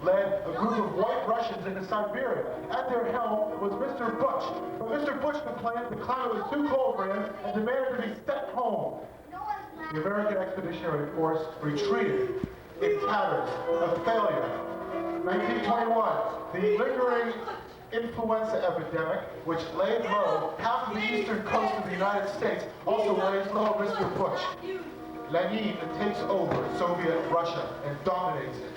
led a group of white Russians into Siberia. At their helm was Mr. Butch. But Mr. Butch complained the climate was too cold for him and demanded to be sent home. The American Expeditionary Force retreated in tatters, a failure. 1921, the lingering influenza epidemic, which laid low half of the eastern coast of the United States, also lays low Mr. Butch. Lenin takes over Soviet Russia and dominates it.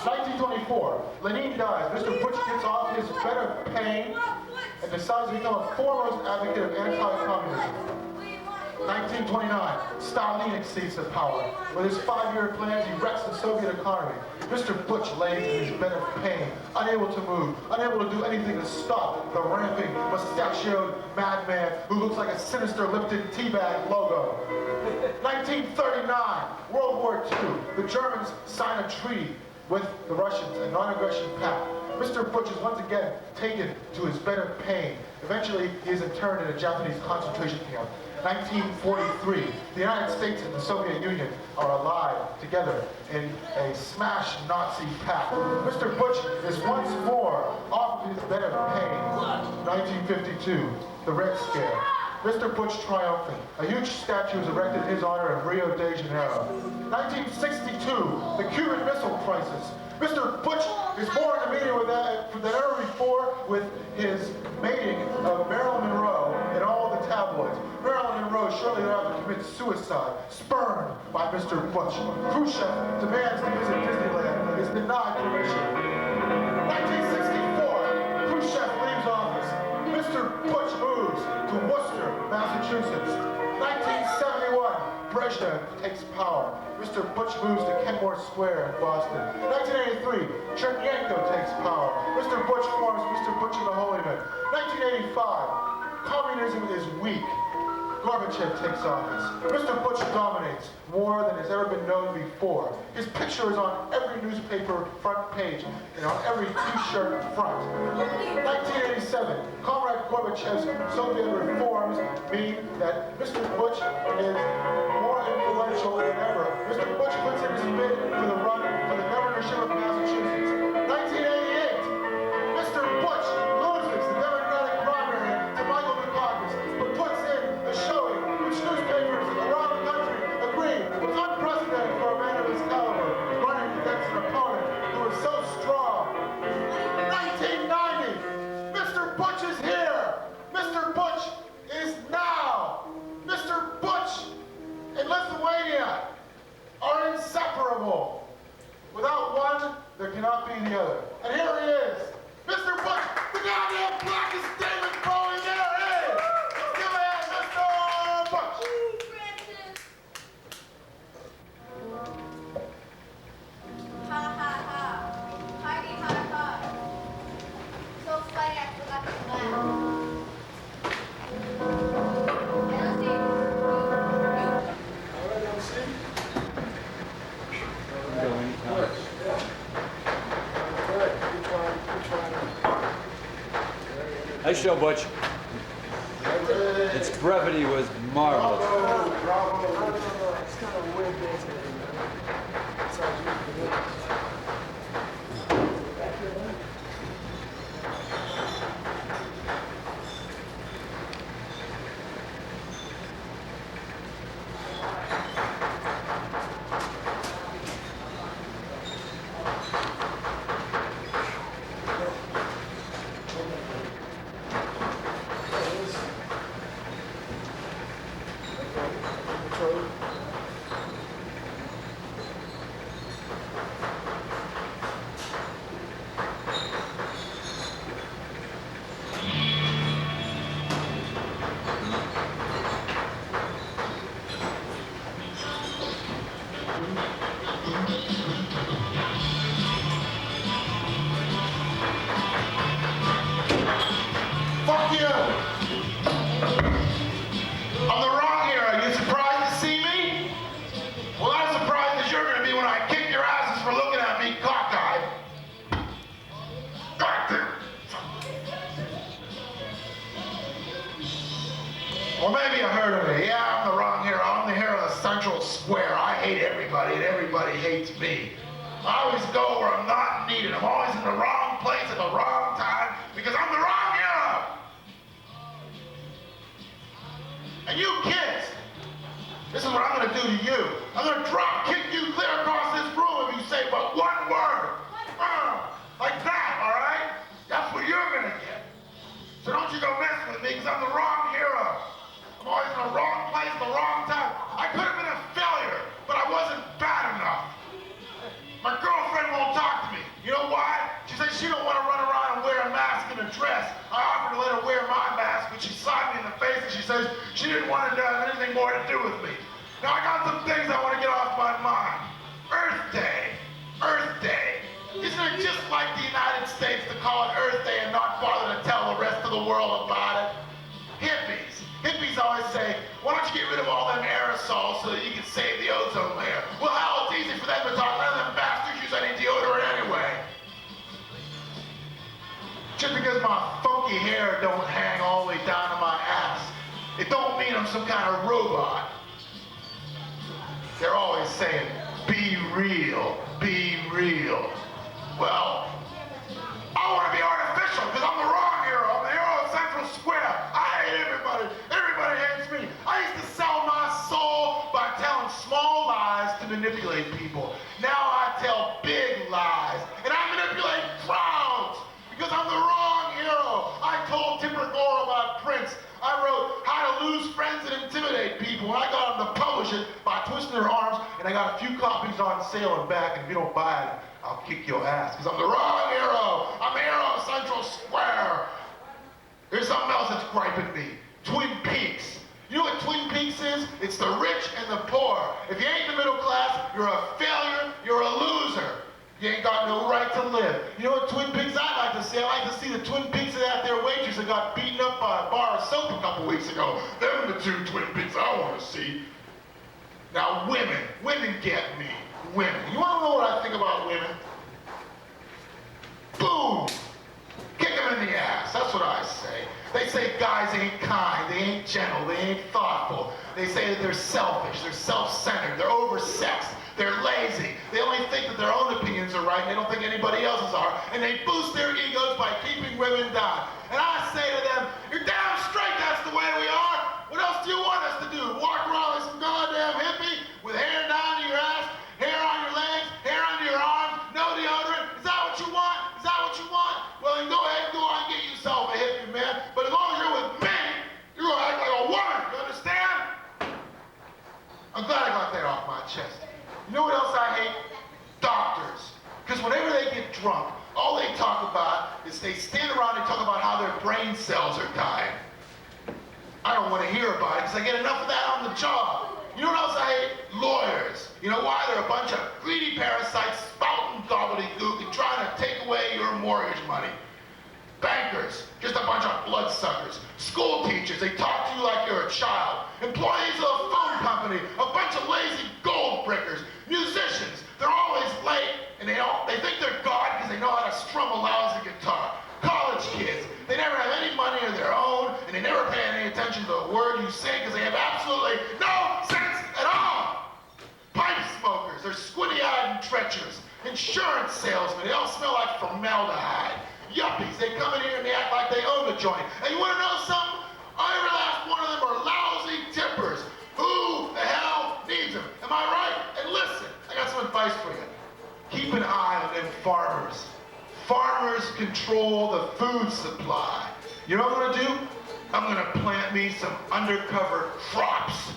1924, Lenin dies. Mr. Butch gets off his bed of pain and decides to become a foremost advocate of anti-communism. 1929, Stalin exceeds the power. With his 5-year plans, he wrecks the Soviet economy. Mr. Butch lays in his bed of pain, unable to move, unable to do anything to stop the ramping, mustachioed madman who looks like a sinister Lipton teabag logo. 1939, World War II. The Germans sign a treaty with the Russians, a non-aggression pact. Mr. Butch is once again taken to his bed of pain. Eventually, he is interned in a Japanese concentration camp. 1943, the United States and the Soviet Union are allied together in a smash Nazi pact. Mr. Butch is once more off his bed of pain. 1952, the Red Scare. Mr. Butch triumphant. A huge statue is erected in his honor in Rio de Janeiro. 1962, the Cuban Missile Crisis. Mr. Butch is more in the media than ever before with his mating of Marilyn Monroe in all the tabloids. Marilyn Monroe shortly thereafter commits suicide, spurned by Mr. Butch. Khrushchev demands to visit Disneyland, is denied permission. 1964, Khrushchev leaves office. Mr. Butch moves to Worcester, Massachusetts. 1971, Brezhnev takes power. Mr. Butch moves to Kenmore Square in Boston. 1983, Chernenko takes power. Mr. Butch forms Mr. Butch and the Holy Men. 1985, communism is weak. Gorbachev takes office. Mr. Butch dominates more than has ever been known before. His picture is on every newspaper front page and on every t-shirt front. 1987, Comrade Gorbachev's Soviet reforms mean that Mr. Butch is more influential than ever. Mr. Butch puts in his bid for the run for the governorship of Massachusetts. 1988, Mr. Butch loses the Democratic primary to Michael Dukakis, but puts in a showing which newspapers around the country agree was unprecedented for a man of his caliber, running against an opponent who is so strong. 1990, Mr. Butch is here. Mr. Butch is now. Mr. Butch and Lithuania are inseparable. Without one, there cannot be the other. And here he is, Mr. Butch, the goddamn blackest David Bowie there is. Let's give a hand, Mr. Butch. Ha ha ha. Party ha ha. So funny I forgot to laugh. Nice show, Butch. Its brevity was marvelous. Bravo, bravo. It's kind of a weird dancing. Or maybe you heard of me. Yeah, I'm the wrong hero. I'm the hero of Central Square. I hate everybody, and everybody hates me. I always go where I'm not needed. I'm always in the wrong place at the wrong time because I'm the wrong hero. And you kids, this is what I'm gonna do to you. I'm gonna drop kick you clear across this room if you say but one word. Like that, all right? That's what you're gonna get. So don't you go mess with me because I'm the wrong hero. I'm always in the wrong place at the wrong time. I could have been a failure, but I wasn't bad enough. My girlfriend won't talk to me. You know why? She says she don't want to run around and wear a mask and a dress. I offered to let her wear my mask, but she slapped me in the face and she says she didn't want to have anything more to do with me. Now I got some things I want to get off my mind. Earth Day. Earth Day. Isn't it just like the United States to call it Earth Day and not bother to tell the rest of the world about it? Hippies. Hippies always say, why don't you get rid of all them aerosols so that you can save the ozone layer? Well, hell, it's easy for them to talk. None of them bastards use any deodorant anyway. Just because my funky hair don't hang all the way down to my ass, it don't mean I'm some kind of robot. They're always saying, be real, be real. Well, I want to be artificial because I'm the wrong hero. I'm the hero of Central Square. I hate everybody. Everybody hates me. I used to sell my soul by telling small lies to manipulate people. Now I tell big lies, and I manipulate crowds because I'm the wrong hero. I told Tipper Gore about Prince. I wrote How to Lose Friends and Intimidate People, and I got them to publish it by twisting their arms, and I got a few copies on sale and back, and if you don't buy it, I'll kick your ass, because I'm the wrong hero. I'm the hero of Central Square. Here's something else that's griping me. Twin Peaks. You know what Twin Peaks is? It's the rich and the poor. If you ain't the middle class, you're a failure, you're a loser. You ain't got no right to live. You know what Twin Peaks I like to see? I like to see the Twin Peaks of that there waitress that got beaten up by a bar of soap a couple weeks ago. Them the two Twin Peaks I want to see. Now women get me. Women. You want to know what I think about women? Boom! Kick them in the ass. That's what I say. They say guys ain't kind, they ain't gentle, they ain't thoughtful. They say that they're selfish, they're self-centered, they're oversexed, they're lazy. They only think that their own opinions are right and they don't think anybody else's are. And they boost their egos by keeping women down. And I say to them, you're damn straight that's the way we are. What else do you want us to do? Walk around like some goddamn hippie with hair down to your ass, hair on your legs, hair under your arms, no deodorant? Is that what you want? Is that what you want? Well, then go ahead and go on and get yourself a hippie, man. But as long as you're with me, you're going to act like a woman. You understand? I'm glad I got that off my chest. You know what else I hate? Doctors. Because whenever they get drunk, all they talk about is they stand around and talk about how their brain cells are dying. I don't want to hear about it because I get enough of that on the job. You know what else I hate? Lawyers. You know why? They're a bunch of greedy parasites spouting gobbledygook and trying to take away your mortgage money. Bankers, just a bunch of bloodsuckers. School teachers, they talk to you like you're a child. Employees of a phone company, a bunch of lazy gold breakers. Musicians, they're always late and they think they're God because they know how to strum a lousy guitar. College kids, they never have any money of their own and they never pay any attention to a word you say because they have absolutely no sense at all. Pipe smokers, they're squinty-eyed and treacherous. Insurance salesmen, they all smell like formaldehyde. Yuppies, they come in here and they act like they own the joint. And you want to know something? Every last one of them are lousy tippers. Who the hell needs them? Am I right? And listen, I got some advice for you. Keep an eye on them farmers. Farmers control the food supply. You know what I'm gonna do? I'm gonna plant me some undercover crops.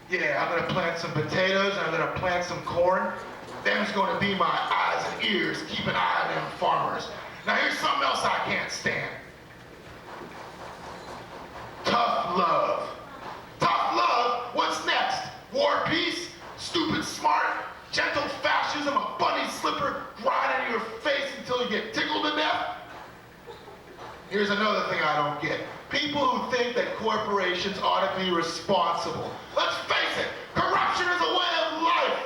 Yeah, I'm gonna plant some potatoes and I'm gonna plant some corn. Them's gonna be my eyes and ears. Keep an eye on them farmers. Now here's something else I can't stand. Tough love. Tough love? What's next? War peace? Stupid smart? Gentle fascism? A bunny slipper grinding in your face until you get tickled to death? Here's another thing I don't get. People who think that corporations ought to be responsible. Let's face it, corruption is a way of life.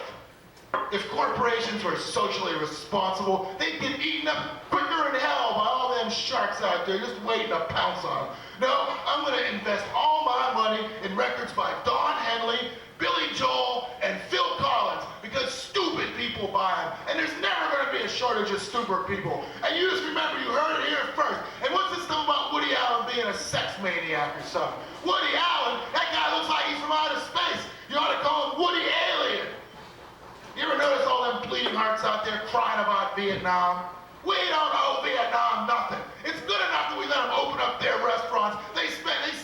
If corporations were socially responsible, they'd get eaten up quicker in hell by all them sharks out there just waiting to pounce on them. No, I'm going to invest all my money in records by Don Henley, Billy Joel, and Phil Collins because stupid people people buy them. And there's never going to be a shortage of stupid people. And you just remember, you heard it here first. And what's this stuff about Woody Allen being a sex maniac or something? Woody Allen, that guy looks like he's from outer space. You ought to call him Woody Alien. You ever notice all them bleeding hearts out there crying about Vietnam? We don't owe Vietnam nothing. It's good enough that we let them open up their restaurants. They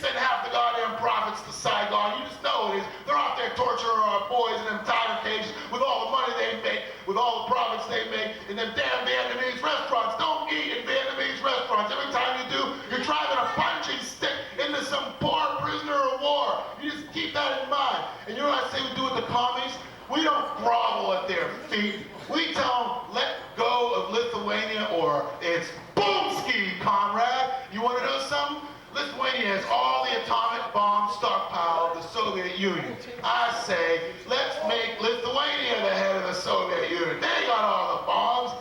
send half the goddamn profits to Saigon. You just know it is. They're out there torturing our boys in them tiger cages with all the money they make, with all the profits they make in them damn Vietnamese restaurants. Don't eat in Vietnamese restaurants. Every time you do, you're driving a punching stick into some poor prisoner of war. You just keep that in mind. And you know what I say we do with the commies? We don't grovel at their feet. We tell them, let go of Lithuania or it's boomski, comrade. You want to know something? Lithuania has all the atomic bomb stockpile of the Soviet Union. I say, let's make Lithuania the head of the Soviet Union. They got all the bombs.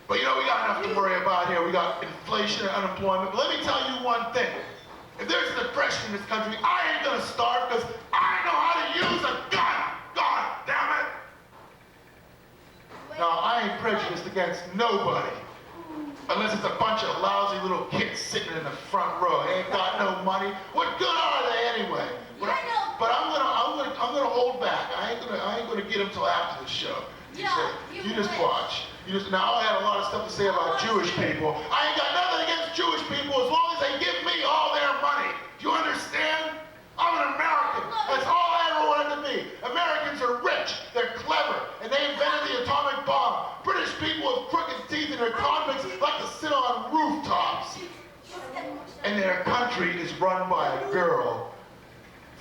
But you know, we got enough to worry about here. We got inflation and unemployment. But let me tell you one thing. If there's a depression in this country, I ain't going to starve because I know how to use a gun. God damn it. Now, I ain't prejudiced against nobody. Unless it's a bunch of lousy little kids sitting in the front row. They ain't got no money. What good are they anyway? But I'm gonna hold back. I ain't gonna get them till after the show. You just watch. Now I had a lot of stuff to say about Jewish people. I ain't got nothing against Jewish people as long as they give me all their money. Do you understand? I'm an American. That's all I ever wanted to be. Americans are rich. They're clever. And they invented the atomic bomb. British people with crooked teeth and their convicts like to sit on rooftops. And their country is run by a girl.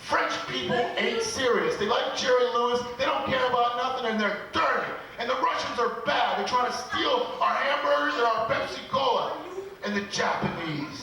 French people ain't serious. They like Jerry Lewis. They don't care about nothing and they're dirty. And the Russians are bad. They're trying to steal our hamburgers and our Pepsi Cola. And the Japanese.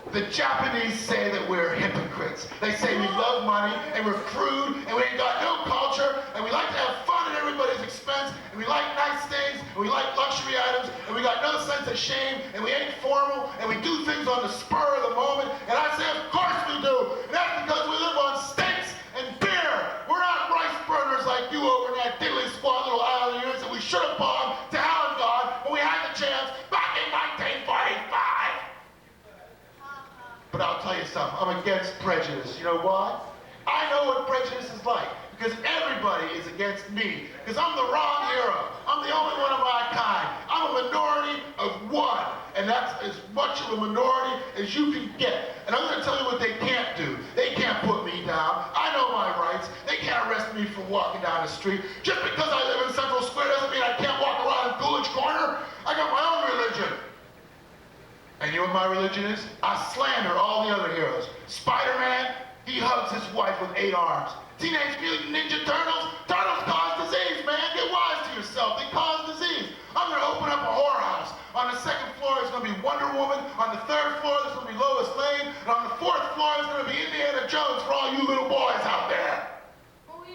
The Japanese say that we're hypocrites. They say we love money and we're crude and we ain't got no culture and we like to have fun at everybody's expense and we like nice things and we like luxury items and we got no sense of shame and we ain't formal and we do things on the spur of the moment. And I say, of course we do. And that's because we live on steaks and beer. We're not rice burners like you over in that diddly squat little island of yours that we should have bombed to hell and God when we had the chance back in 1945. But I'll tell you something, I'm against prejudice. You know why? I know what prejudice is like, because everybody is against me, because I'm the wrong hero. I'm the only one of my kind. I'm a minority of one, and that's as much of a minority as you can get. And I'm going to tell you what they can't do. They can't put me down. I know my rights. They can't arrest me for walking down the street. Just because I live in Central Square doesn't mean I can't walk around in Coolidge Corner. I got my own religion. And you know what my religion is? I slander all the other heroes. Spider-Man, he hugs his wife with 8 arms. Teenage Mutant Ninja Turtles, turtles cause disease, man. Get wise to yourself. They cause disease. I'm going to open up a whorehouse. On the 2nd floor, there's going to be Wonder Woman. On the 3rd floor, there's going to be Lois Lane. And on the 4th floor, there's going to be Indiana Jones for all you little boys out there.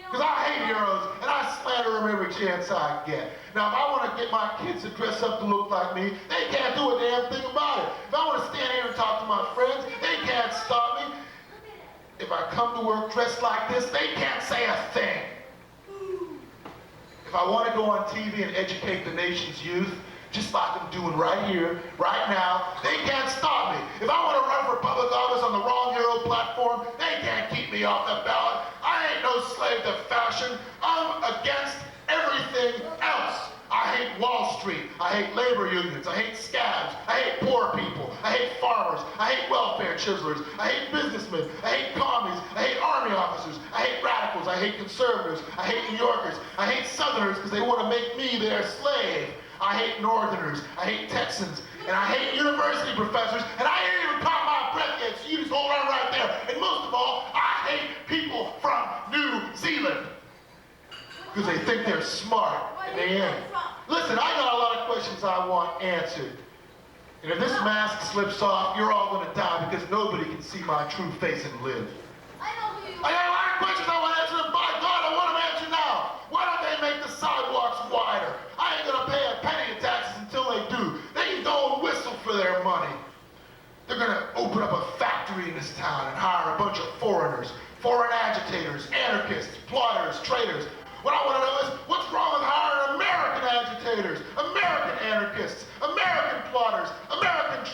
Because I hate heroes, and I slander them every chance I get. Now, if I want to get my kids to dress up to look like me, they can't do a damn thing about it. If I want to stand here and talk to my friends, they can't stop me. If I come to work dressed like this, they can't say a thing. If I want to go on TV and educate the nation's youth, just like I'm doing right here, right now, they can't stop me. If I want to run for public office on the Wrong Hero platform, they can't keep me off the ballot. I ain't no slave to fashion. I'm against everything else. I hate Wall Street. I hate labor unions. I hate scabs. I hate poor people. I hate farmers. I hate welfare chiselers. I hate businessmen. I hate commies. I hate army officers. I hate radicals. I hate conservatives. I hate New Yorkers. I hate Southerners because they want to make me their slave. I hate Northerners, I hate Texans, and I hate university professors, and I ain't even caught my breath yet, so you just hold on right there. And most of all, I hate people from New Zealand. Because they think they're smart, and they ain't. Listen, I got a lot of questions I want answered. And if this mask slips off, you're all going to die because nobody can see my true face and live. I got a lot of questions I want answered, and by God, I want them answered now. Why don't they make the sidewalks wider? I ain't gonna pay a penny in taxes until they do. They can go and whistle for their money. They're gonna open up a factory in this town and hire a bunch of foreigners, foreign agitators, anarchists, plotters, traitors. What I wanna know is, what's wrong with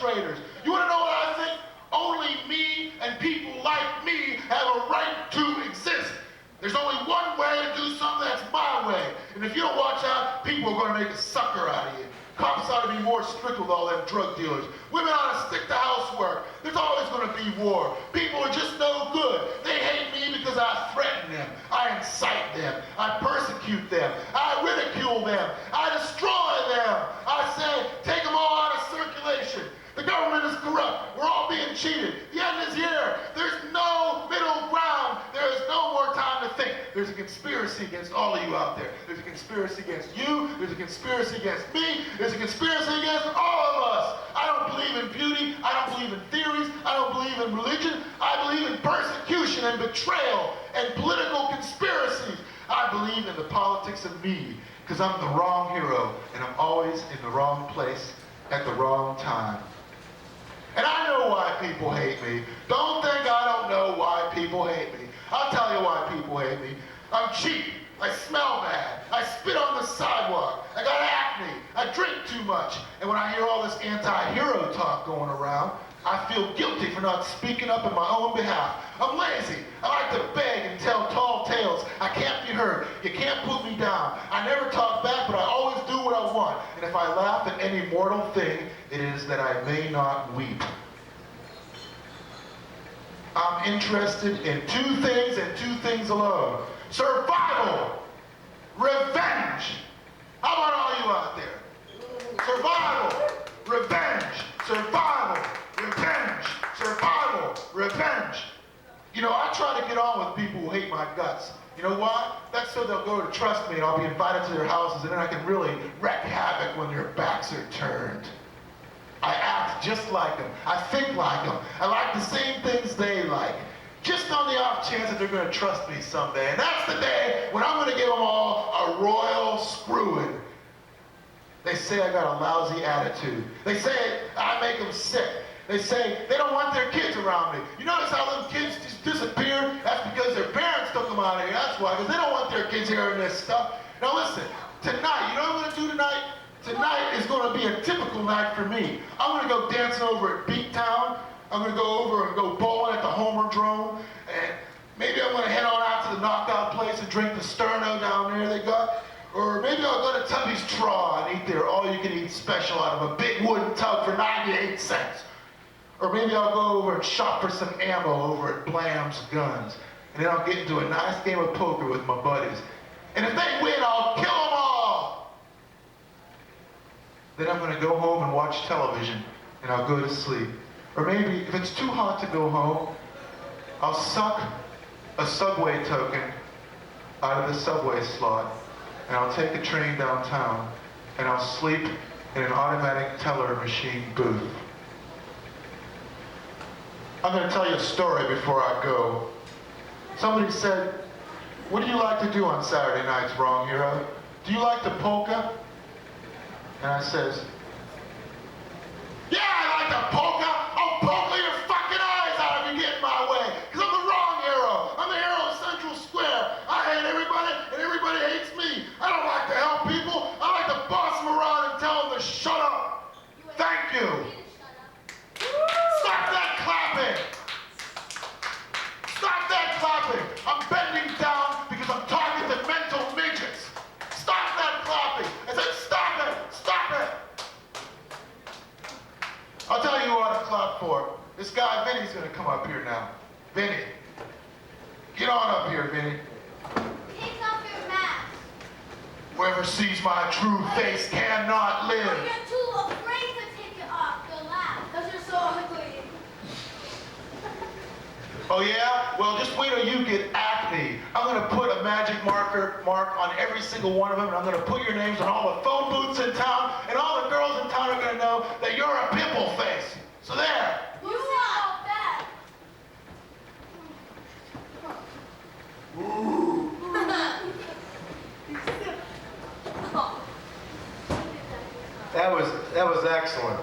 perpetrators. You want to know what I think? Only me and people like me have a right to exist. There's only one way to do something, that's my way. And if you don't watch out, people are going to make a sucker out of you. Cops ought to be more strict with all them drug dealers. Women ought to stick to housework. There's always going to be war. People are just no good. They hate me because I threaten them. I incite them. I persecute them. I ridicule them. I destroy them. I say, take them all out of circulation. The government is corrupt. We're all being cheated. The end is here. There's no middle ground. There is no more time to think. There's a conspiracy against all of you out there. There's a conspiracy against you. There's a conspiracy against me. There's a conspiracy against all of us. I don't believe in beauty. I don't believe in theories. I don't believe in religion. I believe in persecution and betrayal and political conspiracies. I believe in the politics of me because I'm the wrong hero and I'm always in the wrong place at the wrong time. And I know why people hate me. Don't think I don't know why people hate me. I'll tell you why people hate me. I'm cheap. I smell bad. I spit on the sidewalk. I got acne. I drink too much. And when I hear all this anti-hero talk going around, I feel guilty for not speaking up in my own behalf. I'm lazy. I like to beg and tell tall tales. I can't be heard. You can't put me down. I never talk back, but I always do what I want. And if I laugh at any mortal thing, it is that I may not weep. I'm interested in two things and two things alone. Survival. Revenge. How about all you out there? Survival. Revenge. Survival. Revenge. Survival. Revenge. You know, I try to get on with people who hate my guts. You know why? That's so they'll go to trust me and I'll be invited to their houses and then I can really wreak havoc when their backs are turned. I act just like them. I think like them. I like the same things they like. Just on the off chance that they're going to trust me someday. And that's the day when I'm going to give them all a royal screwing. They say I got a lousy attitude. They say I make them sick. They say they don't want their kids around me. You notice how them kids just disappear? That's because their parents took them out of here. That's why, because they don't want their kids hearing this stuff. Now listen, tonight, you know what I'm going to do tonight? Tonight is going to be a typical night for me. I'm going to go dancing over at Beat Town. I'm going to go over and go bowling at the Homerdrome. And maybe I'm going to head on out to the knockout place and drink the Sterno down there they got. Or maybe I'll go to Tubby's Traw and eat their all-you-can-eat special out of a big wooden tub for 98 cents. Or maybe I'll go over and shop for some ammo over at Blam's Guns. And then I'll get into a nice game of poker with my buddies. And if they win, I'll kill them all. Then I'm going to go home and watch television, and I'll go to sleep. Or maybe, if it's too hot to go home, I'll suck a subway token out of the subway slot, and I'll take a train downtown, and I'll sleep in an automatic teller machine booth. I'm going to tell you a story before I go. Somebody said, what do you like to do on Saturday nights, Wrong Hero? Do you like the polka? And I says, yeah, I like the polka. I'll polka your fucking eyes out if you get in my way. Because I'm the wrong hero. I'm the hero of Central Square. I hate everybody, and everybody hates me. I don't like to help people. I like to boss them around and tell them to shut up. Thank you. Stop that clapping. Stop that clapping. I'm bending down because I'm talking to mental midgets. Stop that clapping. I said, stop it. Stop it. I'll tell you who I ought to clap for. This guy, Vinny's going to come up here now. Vinny. Get on up here, Vinny. Take off your mask. Whoever sees my true face cannot live. Oh, you're too afraid to take it off. You'll laugh. Because you're so ugly. Oh yeah? Well, just wait till you get acne. I'm going to put a magic mark on every single one of them, and I'm going to put your names on all the phone booths in town, and all the girls in town are going to know that you're a pimple face. So there. You are that. That was excellent.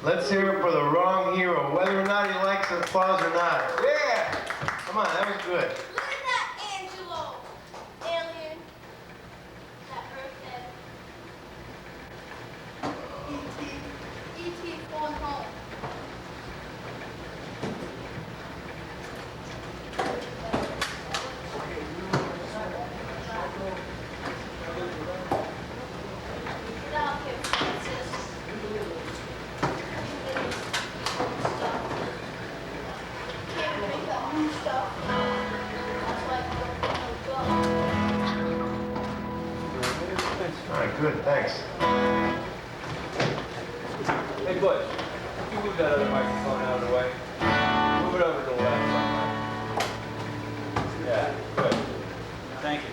Let's hear it for the wrong hero, whether or not he likes applause or not. Yeah! Come on, that was good. Look at that Angelo. Alien. That Earth head. E.T. E.T. going home. All right, good, thanks. Hey, Butch, could you move that other microphone out of the way? Move it over to the left. Yeah, good. Thank you.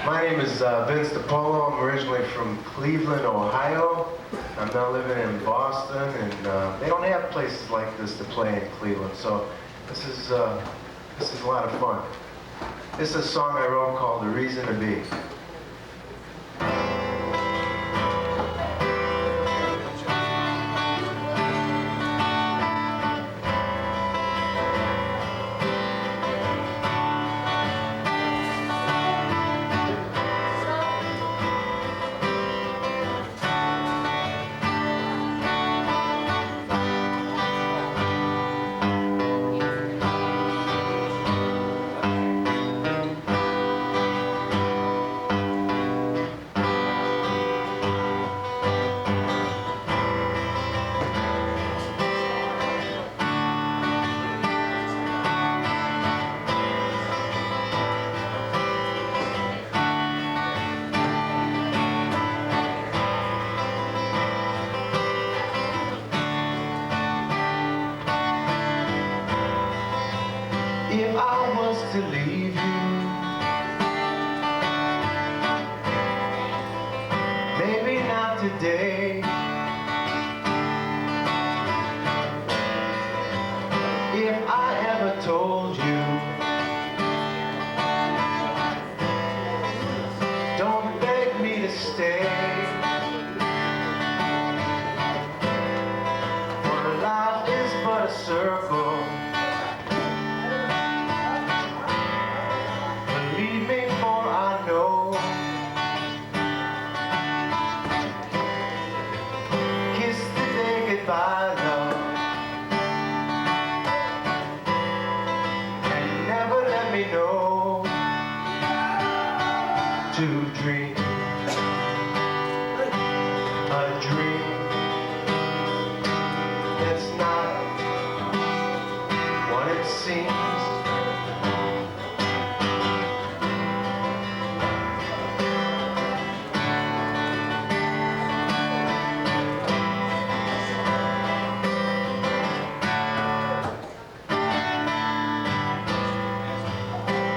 My name is Vince DePalma. I'm originally from Cleveland, Ohio. I'm now living in Boston, and they don't have places like this to play in Cleveland, so this is a lot of fun. This is a song I wrote called "The Reason to Be." If I was to leave you, maybe not today. If I ever told you, don't beg me to stay. For life is but a circle. Believe me, for I know. Kiss the day goodbye, love, and never let me know to dream a dream that's not what it seems.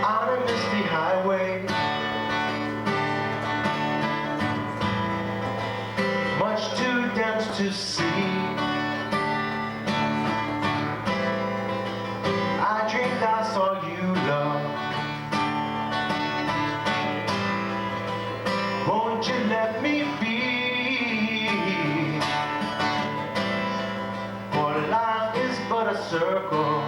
On a misty highway, much too dense to see, I dreamed I saw you, love. Won't you let me be? For life is but a circle.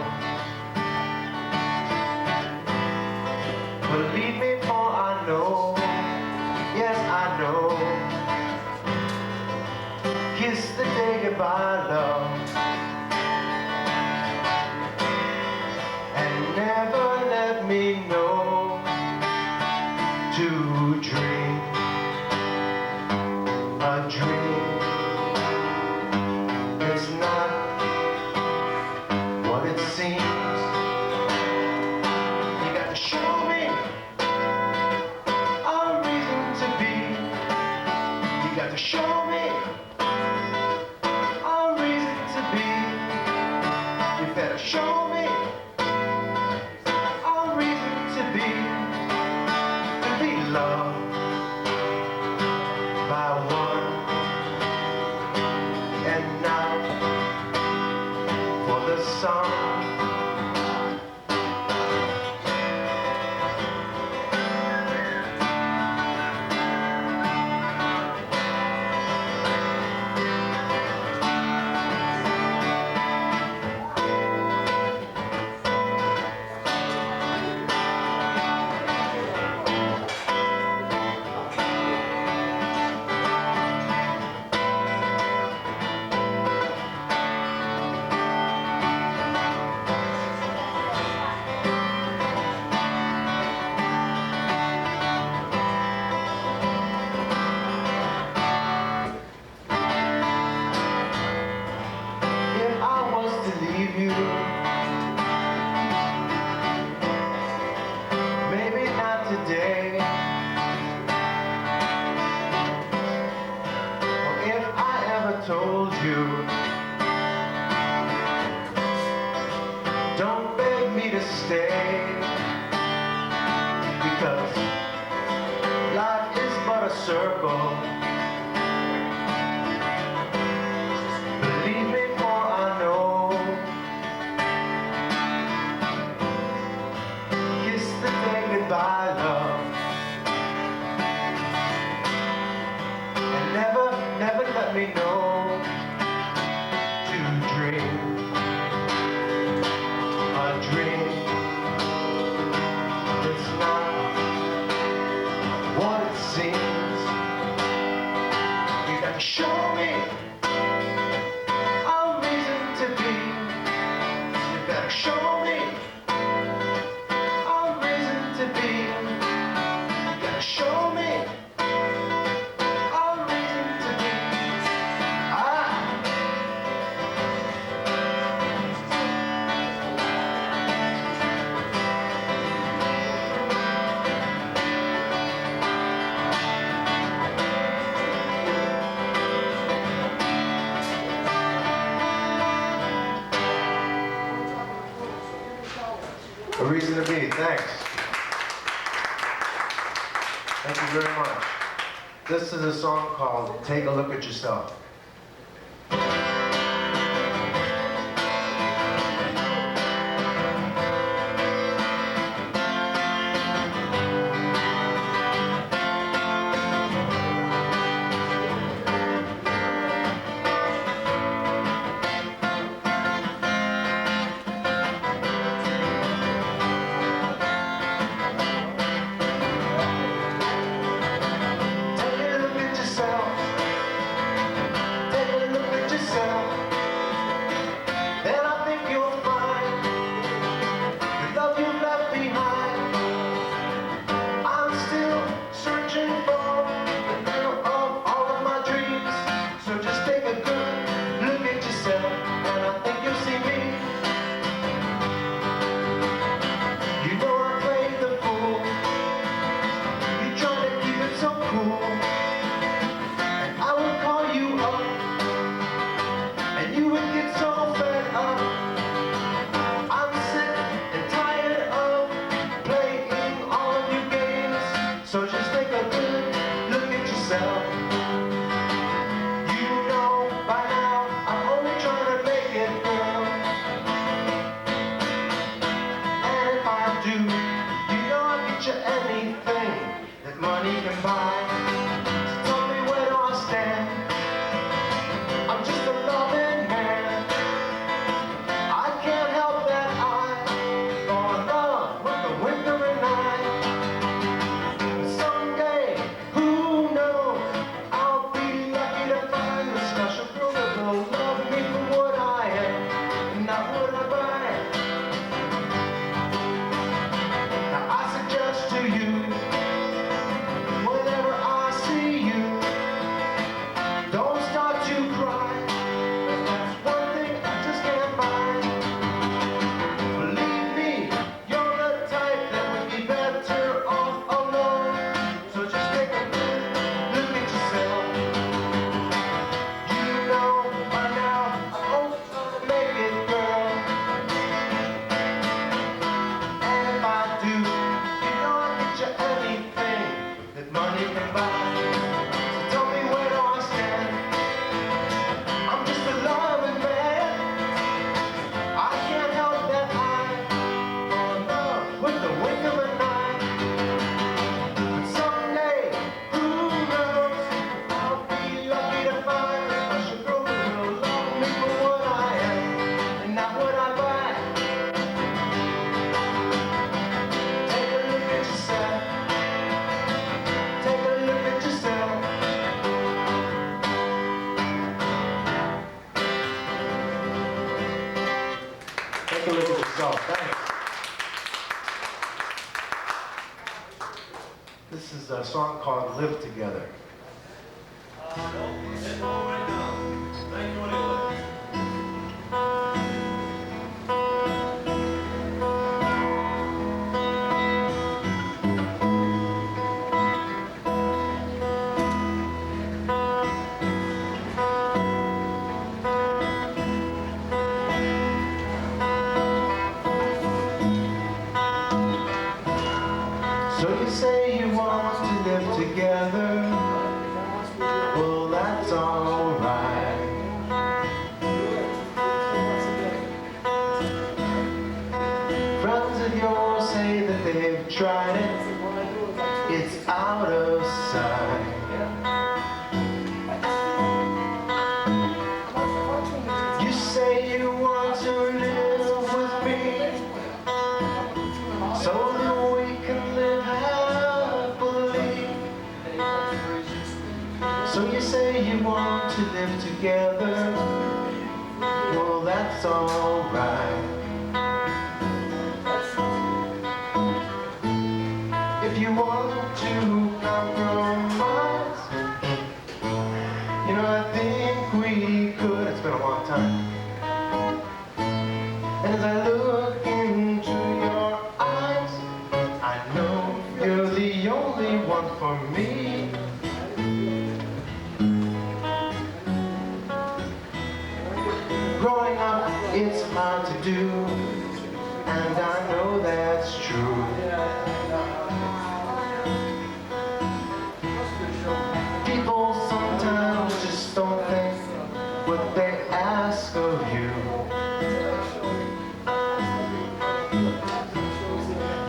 Believe me, for I know, yes I know. Kiss the day goodbye, love, and never let me know to dream a dream. It's not what it seems. You got to show me a reason to be. You got to show me a reason to be. You better show me a reason to be loved by one, and not for the song. Maybe not today. circle. Believe me, for I know. Kiss the day goodbye, love. And never, never let me know to dream a dream. It's not what it seems. You gotta show me a reason to be. You gotta show me a reason to be. You gotta show me a reason to be. A reason to be, thanks. Thank you very much. This is a song called Take a Look at Yourself. This is a song called Live Together. So you say you want to live together. it's out of sight. You say you want to live with me, so that we can live happily. So you say you want to live together, well that's alright. If you want to compromise, you know I think we could. It's been a long time. And as I look into your eyes, I know you're the only one for me. Growing up, it's hard to do, and I know that's true. People sometimes just don't think what they ask of you.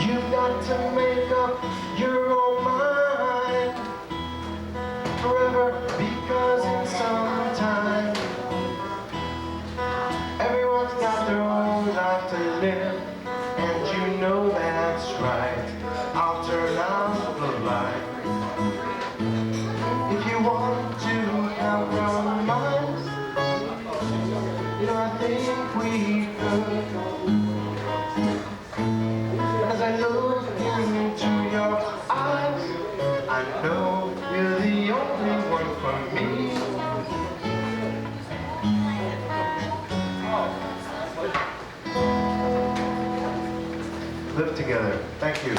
You've got to make up your own mind forever, because in some time everyone's got their own life to live, and you know that's right. I'll turn out the light. If you want to compromise, you know I think we could. As I look into your eyes, I know you're the only one for me. Live together. Thank you.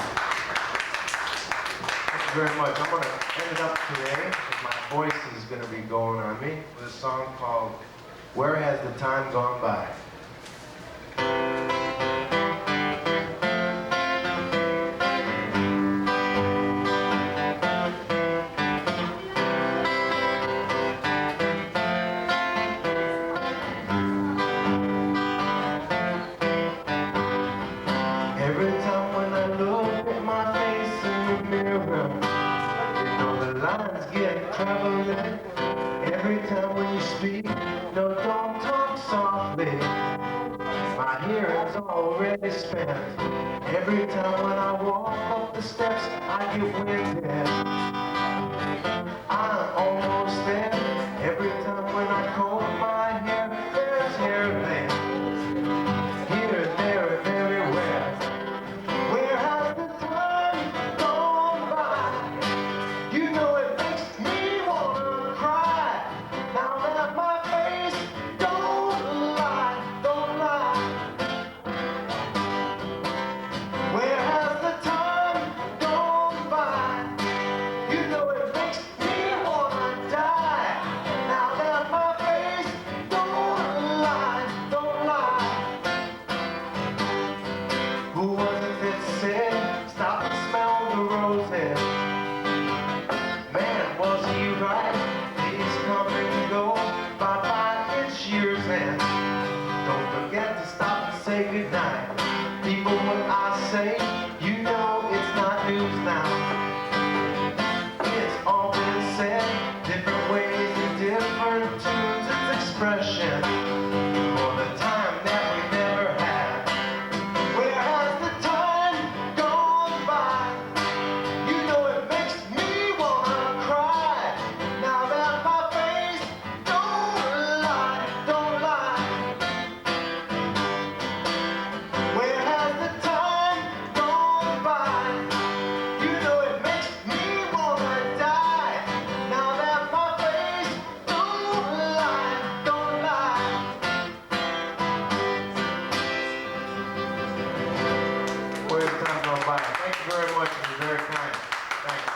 Thank you very much. I'm going to end it up today, because my voice is going to be going on me, with a song called Where Has the Time Gone By? Every time when I look at my face in the mirror, you know the lines get troubling. Every time when you speak, no, don't talk softly. My hearing's already spent. Every time when I walk up the steps, I get winded. I'm almost there. Every time when I comb my hair, there's hair there. Here, there, and everywhere. Where has the time gone by? You know it makes me wanna cry. Now that my face don't lie, don't lie. Where has the time gone by? You know it makes me wanna die. Now that my face don't lie, don't lie. Who was it that said, stop and smell the roses? Man, was he right? Days come and go, bye-bye, it's year's end. Don't forget to stop and say goodnight. People, what I say, you know it's not news now. It's all been said, different ways and different tunes, it's expression for the time that we never had. Where has the time gone by? You know it makes me wanna cry. Now that my face don't lie, don't lie. Where has the time gone by? You know it makes me wanna die. Now that my face don't lie, don't lie. Where has the time gone by? Thank you very much. You're very kind. Thanks.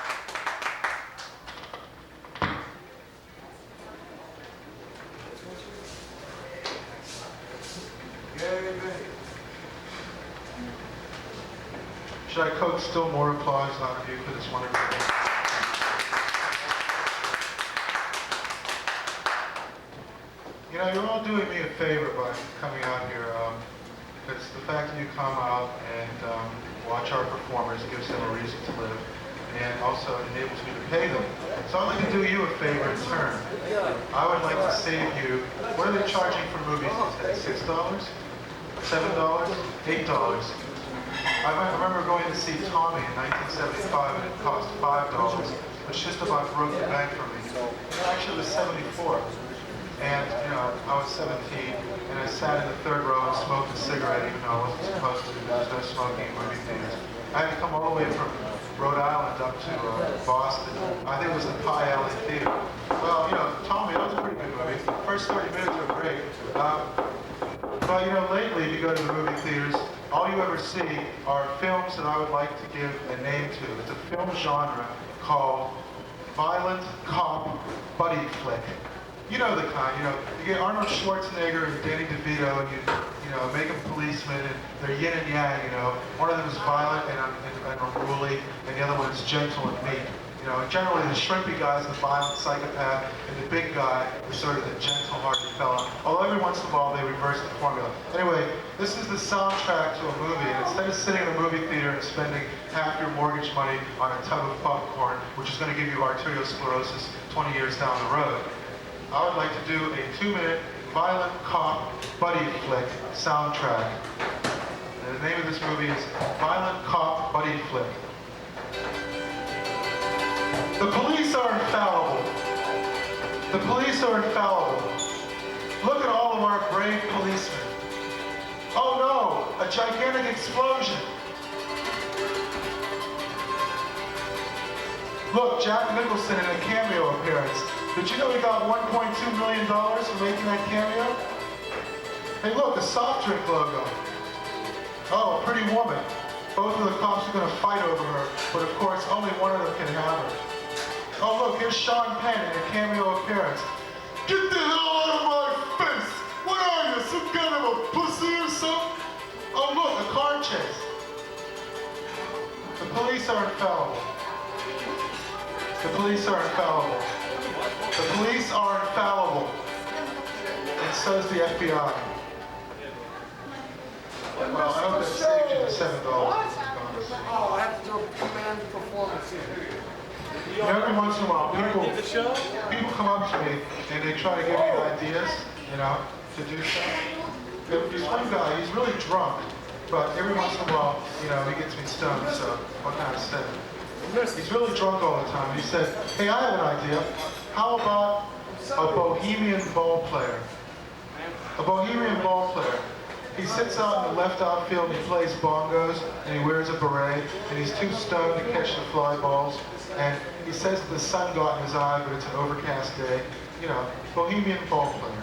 Should I coax still more applause out of you for this wonderful thing? You know, you're all doing me a favor by coming out here, because the fact that you come out and watch our performers gives them a reason to live. and also enables me to pay them. So I'd like to do you a favor in turn. I would like to save you, what are they charging for movies these days? $6? $7? $8? I remember going to see Tommy in 1975 and it cost $5, which just about broke the bank for me. Actually, it was $74. And, you know, I was 17, and I sat in the third row and smoked a cigarette, even though I wasn't supposed to. There was no smoking in movie theaters. I had to come all the way from Rhode Island up to Boston. I think it was the Pie Alley Theater. Well, you know, Tommy, that was a pretty good movie. The first 30 minutes were great. But, you know, lately, if you go to the movie theaters, all you ever see are films that I would like to give a name to. It's a film genre called violent cop buddy flick. You know the kind, you know, you get Arnold Schwarzenegger and Danny DeVito and you know, make them policemen and they're yin and yang, you know. One of them is violent and unruly and the other one is gentle and meek. You know, and generally the shrimpy guy is the violent psychopath and the big guy is sort of the gentle-hearted fella. Although every once in a while they reverse the formula. Anyway, this is the soundtrack to a movie, and instead of sitting in a movie theater and spending half your mortgage money on a tub of popcorn, which is going to give you arteriosclerosis 20 years down the road, I would like to do a 2-minute violent cop buddy flick soundtrack. And the name of this movie is Violent Cop Buddy Flick. The police are infallible. The police are infallible. Look at all of our brave policemen. Oh no, a gigantic explosion. Look, Jack Nicholson in a cameo appearance. Did you know he got $1.2 million for making that cameo? Hey look, a soft drink logo. Oh, a pretty woman. Both of the cops are going to fight over her, but of course only one of them can have her. Oh look, here's Sean Penn in a cameo appearance. Get the hell out of my face! What are you, some kind of a pussy or something? Oh look, a car chase. The police are infallible. The police are infallible. The police are infallible. And so is the FBI. Well, I hope that saved you the $7. Oh, I have to do a command performance here. You know, every once in a while, people come up to me and they try to give me ideas, you know, to do stuff. There's one guy, he's really drunk, but every once in a while, you know, he gets me stoned, so what can I say? He's really drunk all the time. He said, hey, I have an idea. How about a bohemian ball player? A bohemian ball player. He sits out in the left outfield and he plays bongos and he wears a beret and he's too stoned to catch the fly balls. And he says the sun got in his eye, but it's an overcast day. You know, bohemian ball player.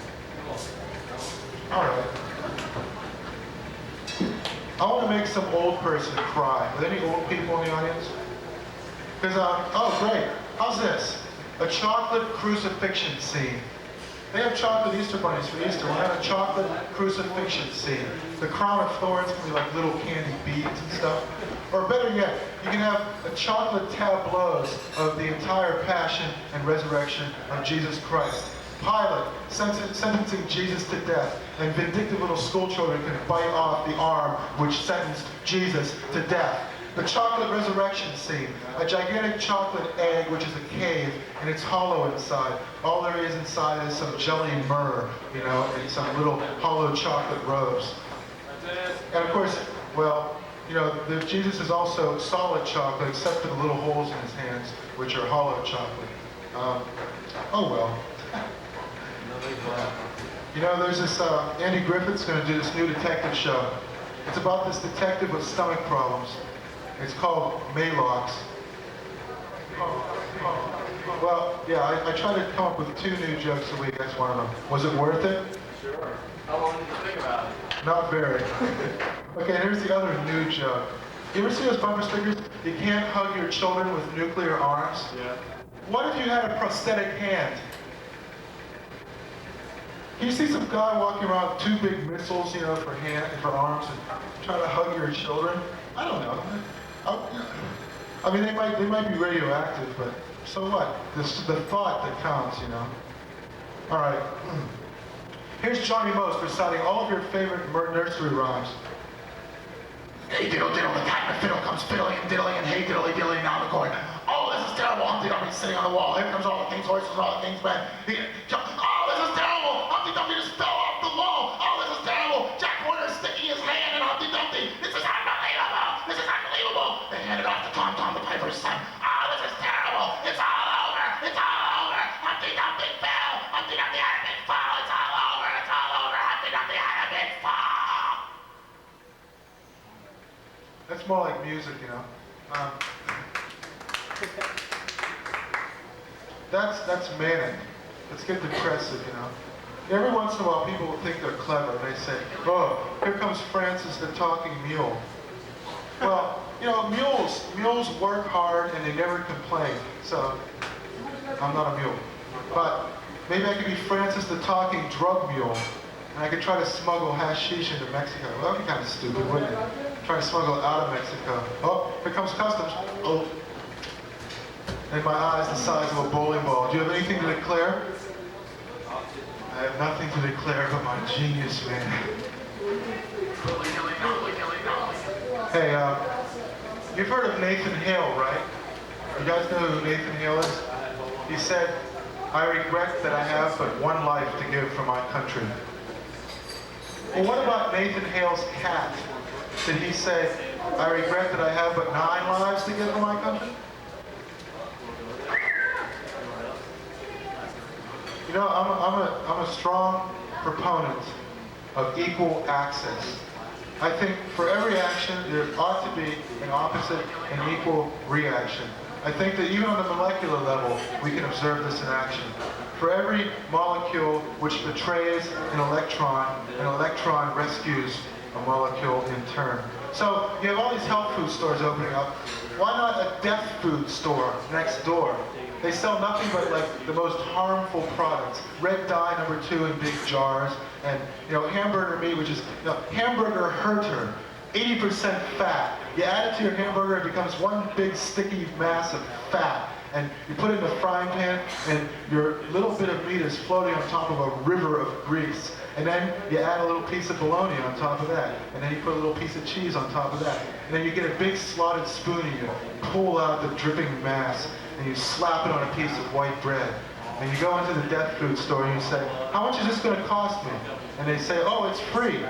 All right. I want to make some old person cry. Are there any old people in the audience? Because, oh great, how's this? A chocolate crucifixion scene. They have chocolate Easter bunnies for Easter. We're having a chocolate crucifixion scene. The crown of thorns can be like little candy beads and stuff. Or better yet, you can have a chocolate tableaus of the entire passion and resurrection of Jesus Christ. Pilate sentencing Jesus to death, and vindictive little schoolchildren can bite off the arm which sentenced Jesus to death. The chocolate resurrection scene, a gigantic chocolate egg which is a cave and it's hollow inside. All there is inside is some jelly myrrh, you know, and some little hollow chocolate robes. And of course, well, you know, Jesus is also solid chocolate except for the little holes in his hands, which are hollow chocolate. Oh well. You know, there's this, Andy Griffith's going to do this new detective show. It's about this detective with stomach problems. It's called Maylocks. Well, yeah, I try to come up with 2 new jokes a week. That's one of them. Was it worth it? Sure. How long did you think about it? Not very. Okay, here's the other new joke. You ever see those bumper stickers? You can't hug your children with nuclear arms? Yeah. What if you had a prosthetic hand? You see some guy walking around with 2 big missiles, you know, for arms and trying to hug your children? I don't know. I mean, they might be radioactive, but so what? This the thought that counts, you know. All right. Here's Johnny Most reciting all of your favorite nursery rhymes. Hey diddle diddle, the cat and the fiddle comes fiddling and diddling, and hey diddly dilly, now the going. Humpty Dumpty sitting on the wall. Here comes all the king's horses and all the king's men. Oh, this is terrible! Humpty Dumpty just fell off the wall. Oh, this is terrible! Jack Warner's sticking his hand in Humpty Dumpty. This is unbelievable! This is unbelievable! They handed off to Tom Tom, the piper's son. Oh, this is terrible! It's all over! It's all over! Humpty Dumpty fell! Humpty Dumpty had a big fall! It's all over! It's all over! Humpty Dumpty had a big fall! That's more like music, you know. That's manic. Let's get depressive, you know. Every once in a while, people will think they're clever, and they say, "Oh, here comes Francis the talking mule." Well, you know, mules work hard and they never complain. So, I'm not a mule. But maybe I could be Francis the talking drug mule, and I could try to smuggle hashish into Mexico. Well, that'd be kind of stupid, wouldn't it? Try to smuggle it out of Mexico. Oh, here comes customs. Oh. And my eyes the size of a bowling ball. Do you have anything to declare? I have nothing to declare but my genius, man. Hey, you've heard of Nathan Hale, right? You guys know who Nathan Hale is? He said, "I regret that I have but one life to give for my country." Well, what about Nathan Hale's cat? Did he say, "I regret that I have but 9 lives to give for my country"? You know, I'm a strong proponent of equal access. I think for every action, there ought to be an opposite and equal reaction. I think that even on the molecular level, we can observe this in action. For every molecule which betrays an electron rescues a molecule in turn. So you have all these health food stores opening up. Why not a death food store next door? They sell nothing but like the most harmful products. Red dye #2 in big jars, and you know, hamburger meat, which is hamburger hurter, 80% fat. You add it to your hamburger, it becomes one big sticky mass of fat. And you put it in a frying pan, and your little bit of meat is floating on top of a river of grease. And then you add a little piece of bologna on top of that. And then you put a little piece of cheese on top of that. And then you get a big slotted spoon and you pull out the dripping mass, and you slap it on a piece of white bread. And you go into the death food store and you say, "How much is this going to cost me?" And they say, "Oh, it's free."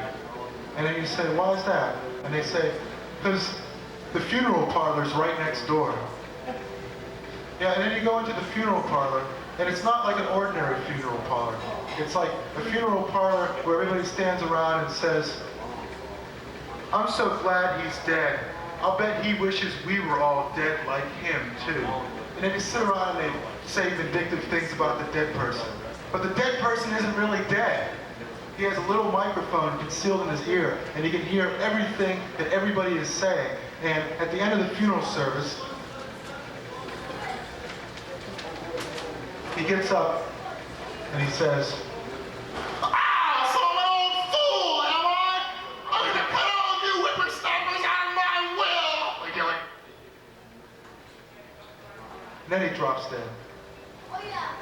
And then you say, "Why is that?" And they say, "Because the funeral parlor's right next door." Yeah, and then you go into the funeral parlor, and it's not like an ordinary funeral parlor. It's like a funeral parlor where everybody stands around and says, "I'm so glad he's dead. I'll bet he wishes we were all dead like him, too." And then they sit around and they say vindictive things about the dead person. But the dead person isn't really dead. He has a little microphone concealed in his ear, and he can hear everything that everybody is saying. And at the end of the funeral service, he gets up and he says, "Ah, so I'm an old fool, am I? I'm going to cut all of you whippersnappers out of my will!" And then he drops dead. Oh yeah.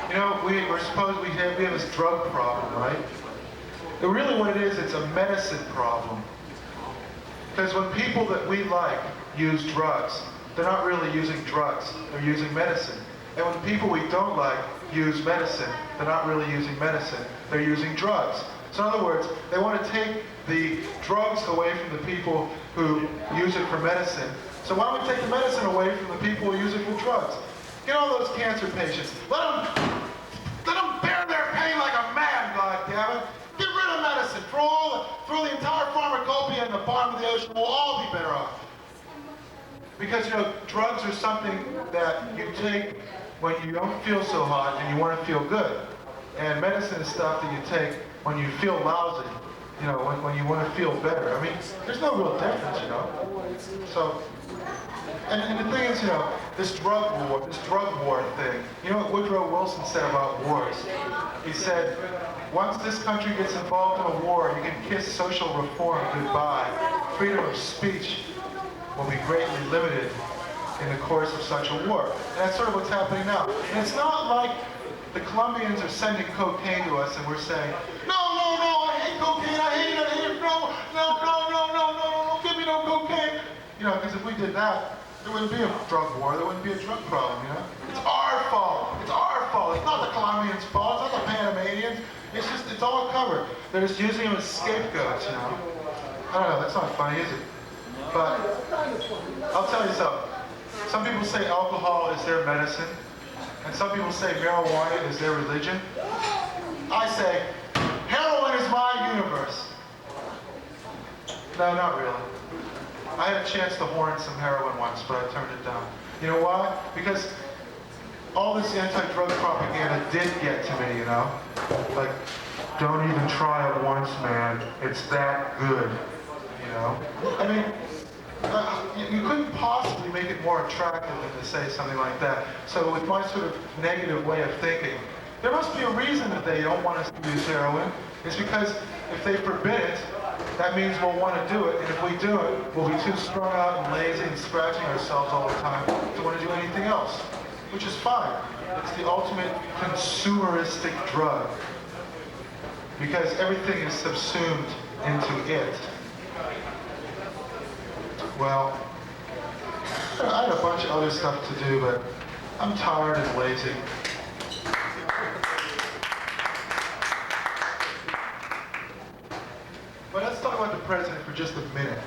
You know, we have this drug problem, right? But really what it is, it's a medicine problem. Because when people that we like use drugs, they're not really using drugs, they're using medicine. And when people we don't like use medicine, they're not really using medicine, they're using drugs. So in other words, they want to take the drugs away from the people who use it for medicine. So why don't we take the medicine away from the people who use it for drugs? Get all those cancer patients. Let them bear their pain like a man, goddammit. Get rid of medicine. Throw the entire pharmacopoeia in the bottom of the ocean. We'll all be better off. Because, you know, drugs are something that you take when you don't feel so hot and you want to feel good. And medicine is stuff that you take when you feel lousy. You know, when you want to feel better. I mean, there's no real difference, you know. So, and the thing is, you know, this drug war thing. You know what Woodrow Wilson said about wars? He said, once this country gets involved in a war, you can kiss social reform goodbye. Freedom of speech will be greatly limited in the course of such a war. And that's sort of what's happening now. And it's not like the Colombians are sending cocaine to us and we're saying, no, I hate cocaine, I hate it, no, You know, because if we did that, there wouldn't be a drug war, there wouldn't be a drug problem, you know? It's our fault. It's our fault. It's not the Colombians' fault. It's not the Panamanians. It's just, it's all covered. They're just using them as scapegoats, you know? I don't know, that's not funny, is it? But I'll tell you something. Some people say alcohol is their medicine, and some people say marijuana is their religion. I say, heroin is my universe. No, not really. I had a chance to horn some heroin once, but I turned it down. You know why? Because all this anti-drug propaganda did get to me, you know? Like, don't even try it once, man. It's that good, you know? I mean, you couldn't possibly make it more attractive than to say something like that. So with my sort of negative way of thinking, there must be a reason that they don't want us to use heroin. It's because if they forbid it, that means we'll want to do it, and if we do it, we'll be too strung out and lazy and scratching ourselves all the time to want to do anything else, which is fine. It's the ultimate consumeristic drug, because everything is subsumed into it. Well, I had a bunch of other stuff to do, but I'm tired and lazy. But let's talk about the president for just a minute.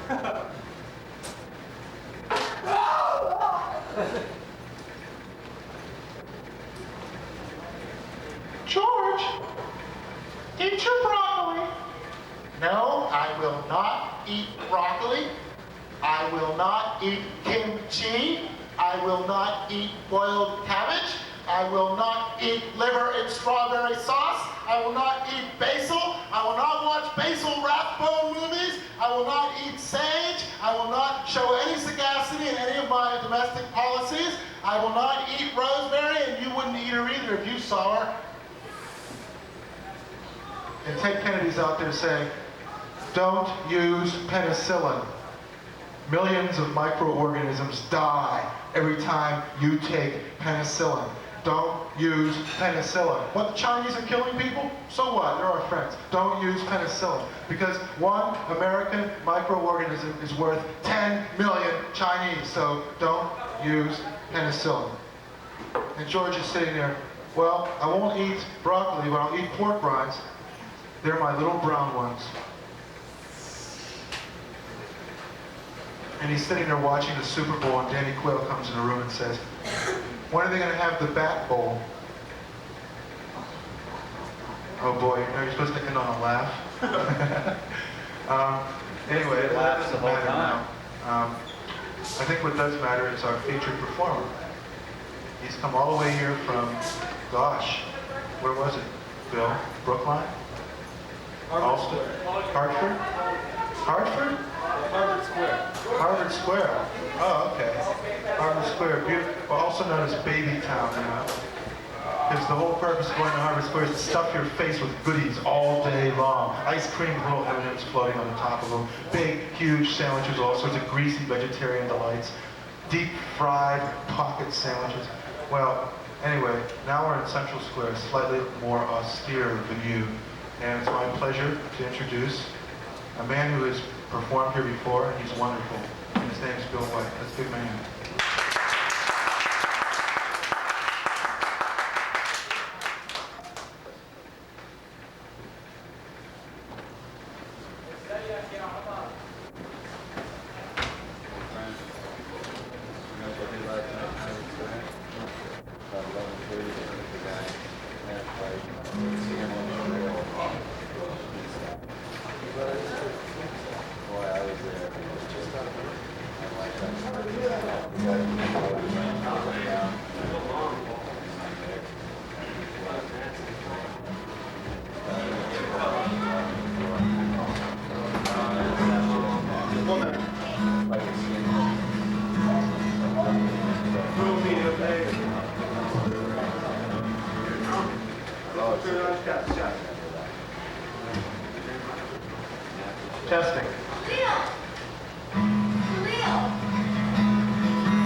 George, eat your broccoli. No, I will not eat broccoli. I will not eat kimchi. I will not eat boiled cabbage. I will not eat liver in strawberry sauce. I will not eat basil. I will not watch Basil Rathbone movies. I will not eat sage. I will not show any sagacity in any of my domestic policies. I will not eat rosemary, and you wouldn't eat her either if you saw her. And Ted Kennedy's out there saying, don't use penicillin. Millions of microorganisms die every time you take penicillin. Don't use penicillin. What, the Chinese are killing people? So what? They're our friends. Don't use penicillin. Because one American microorganism is worth 10 million Chinese. So don't use penicillin. And George is sitting there, well, I won't eat broccoli, but I'll eat pork rinds. They're my little brown ones. And he's sitting there watching the Super Bowl, and Danny Quayle comes in the room and says, when are they going to have the Bat Bowl? Oh boy, you're supposed to end on a laugh. Anyway, it doesn't matter now. I think what does matter is our featured performer. He's come all the way here from, gosh, where was it, Bill? Brookline? Hartford? Hartford? Hartford? Harvard Square. Harvard Square. Oh, okay. Harvard Square, beautiful, also known as Baby Town, you know. Because the whole purpose of going to Harvard Square is to stuff your face with goodies all day long. Ice cream, little M&Ms floating on the top of them. Big, huge sandwiches, all sorts of greasy vegetarian delights. Deep fried pocket sandwiches. Well, anyway, now we're in Central Square, slightly more austere venue. And it's my pleasure to introduce a man who has performed here before, and he's wonderful. And his name is Bill White. Let's give him a hand. Testing.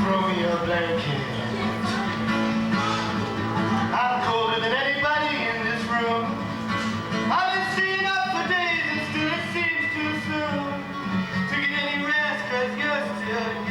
Throw me a blanket. I'm colder than anybody in this room. I've been staying up for days and still it seems too soon to get any rest, 'cause you're still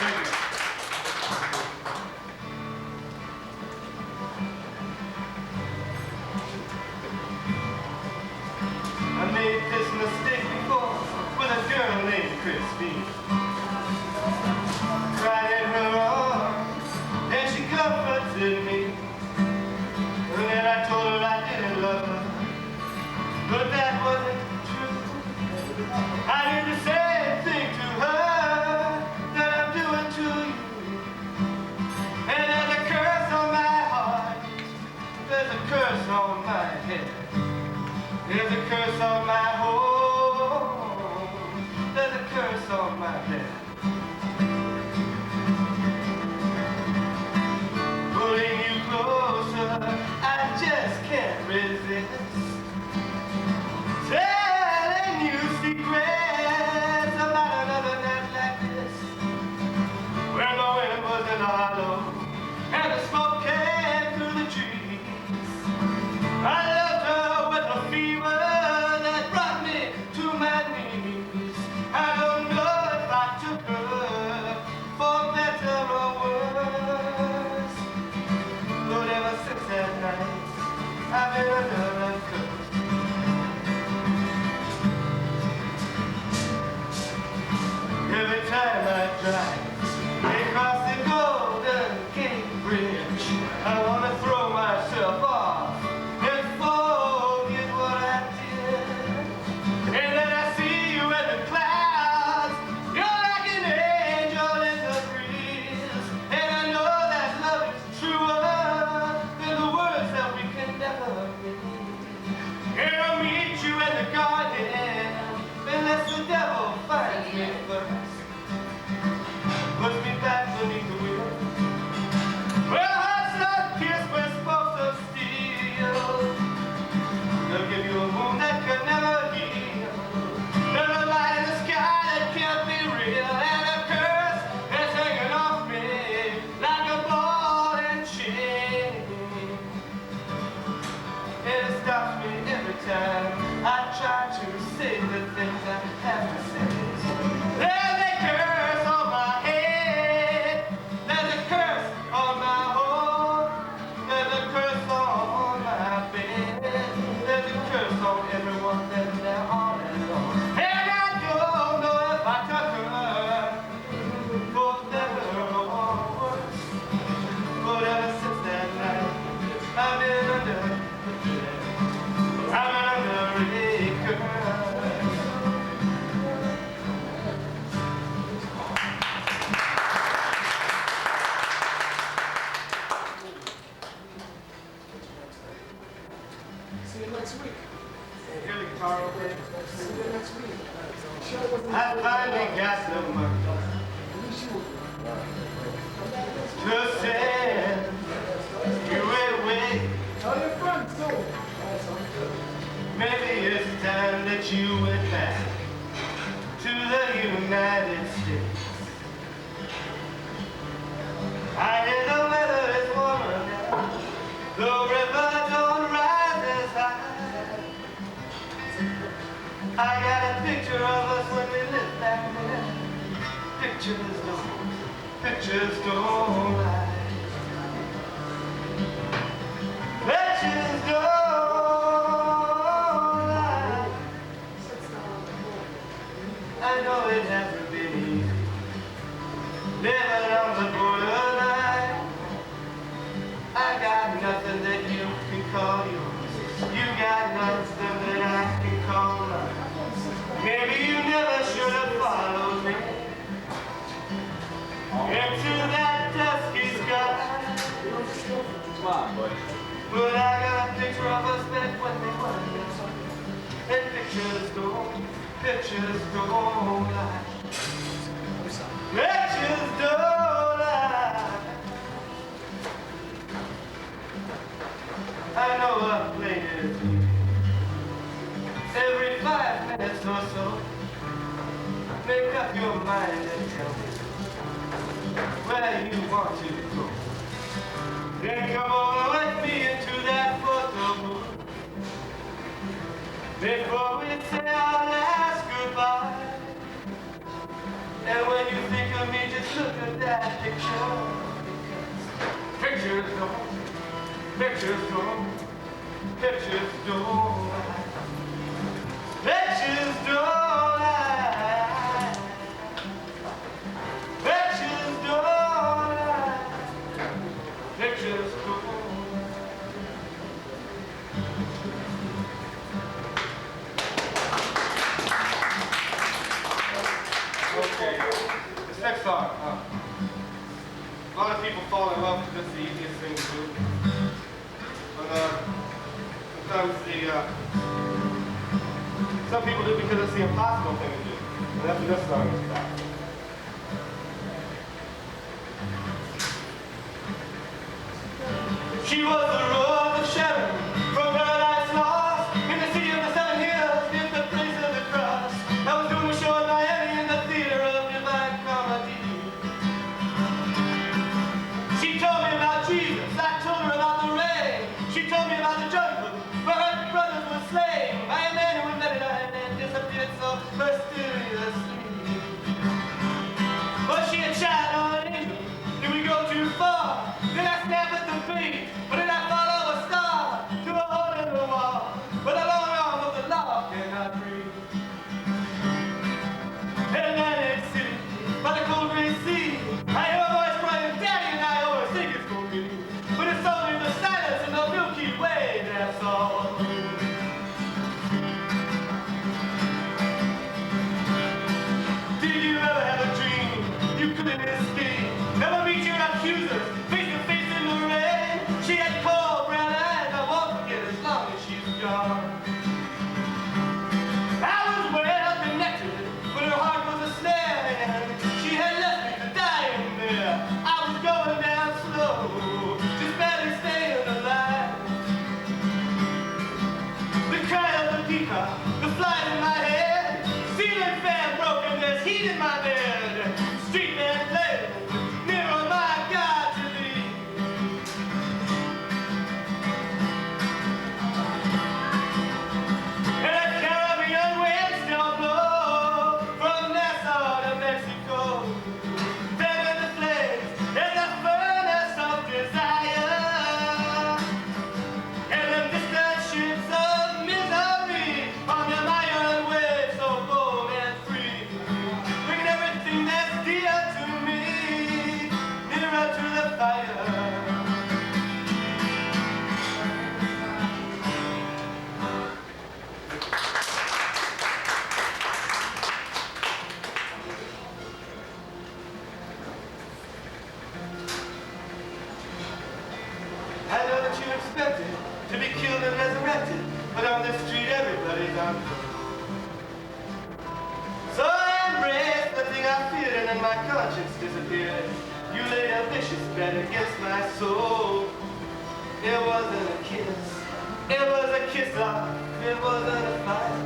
I made this mistake before with a girl named Christine. Cried in her arms and she comforted me. And then I told her I didn't love her, but that wasn't true. I did the same thing to her that I'm doing to you. And there's a curse on my heart, there's a curse on my head. There's a curse on my home, there's a curse on my bed. Pulling you closer, I just can't resist. Telling you secrets about another night like this, where the wind was in the hollow and the smoke came through the trees. I loved her with a fever that brought me to my knees. I don't know if I took her for better or worse, but ever since that night, I've been under a curse. Every time I drive across the Golden Gate Bridge, I want to throw myself off and forget what I did. And then I see you in the clouds, you're like an angel in the breeze. And I know that love is truer than the words that we can never read. And I'll meet you in the garden, unless the devil finds me first. Puts me back beneath the wheel. Well, hearts not pierced with spokes of steel. They'll give you a wound that could never heal. There's a light in the sky that can't be real, and a curse that's hanging off me like a ball and chain. It stops me every time I try to say the things I have to say. There's a curse on my head, there's a curse on my home, there's a curse on my bed, there's a curse on everyone that's there on and on. And I don't know if I took her for better or worse, but ever since that night, I've been under a curse. I'm under a curse. See you next week. Hear the guitar okay? See you next week. Show wasn't I finally got the money to send you away. Tell your friends too. Maybe it's time that you went back to the United States. I hear the weather is warmer now, the river don't rise as high. I got a picture of us when we lived back then. Pictures don't lie. Pictures don't lie. I know it hasn't been easy living on the borderline. I got nothing that you can call yours. You got nothing that I can call mine. Maybe you never should have followed me into that dusky sky. Come on, Butch. But I got a picture of us back when we were there. And pictures don't lie. Pictures don't lie. I know I've played it every 5 minutes or so. Make up your mind and tell me where you want to go. Then come over with me into that photo booth. Before we say our last goodbye. And when you think of me, just look at Pictures don't lie. Pictures don't lie. Pictures don't lie. Pictures don't lie. Pictures don't lie. Okay, this next song, a lot of people fall in love because it's the easiest thing to do. But sometimes some people do it because it's the impossible thing to do. And that's what this song is about. She was the Rose of Sharon from Paradise Lost in the city of the seven hills near the place of the cross. I was doing a show in Miami in the theater of divine comedy. She told me about Jesus, I told her about the rain. She told me about the jungle where her brothers were slain by a man who invented a hand and disappeared so mysteriously. Was she a child or an angel? Did we go too far? Did I snap at the beat? Or did I follow a star to a hole in the wall with a long arm of the law cannot breathe? In Atlantic City, by the cold gray sea, I hear a voice crying, Daddy, and I always think it's for me. But it's only the silence and the Milky Way, that's all. Did you ever have a dream you couldn't escape? Never meet your accusers, face to face in the rain. She had cold brown eyes, I won't forget as long as she's gone. I was well connected, but her heart was a snare, and she had left me to die in there. I was going down slow, just barely staying alive. The cry of the peacock, the flies in my head, ceiling fan broken, there's heat in my bed. Street man playing, mirror my God to thee. And a Caribbean wind still blows from Nassau to Mexico, fanning the flames in the furnace of desire. And the distant ships of misery on the iron waves so bold and free, bringing everything that's dear to me nearer to the fire. I know that you expected to be killed and resurrected, but on this street everybody's on foot. So I embraced the thing I feared, and then my conscience disappeared. You lay a vicious bet against my soul. It wasn't a kiss, it was a kiss off. It wasn't a fight,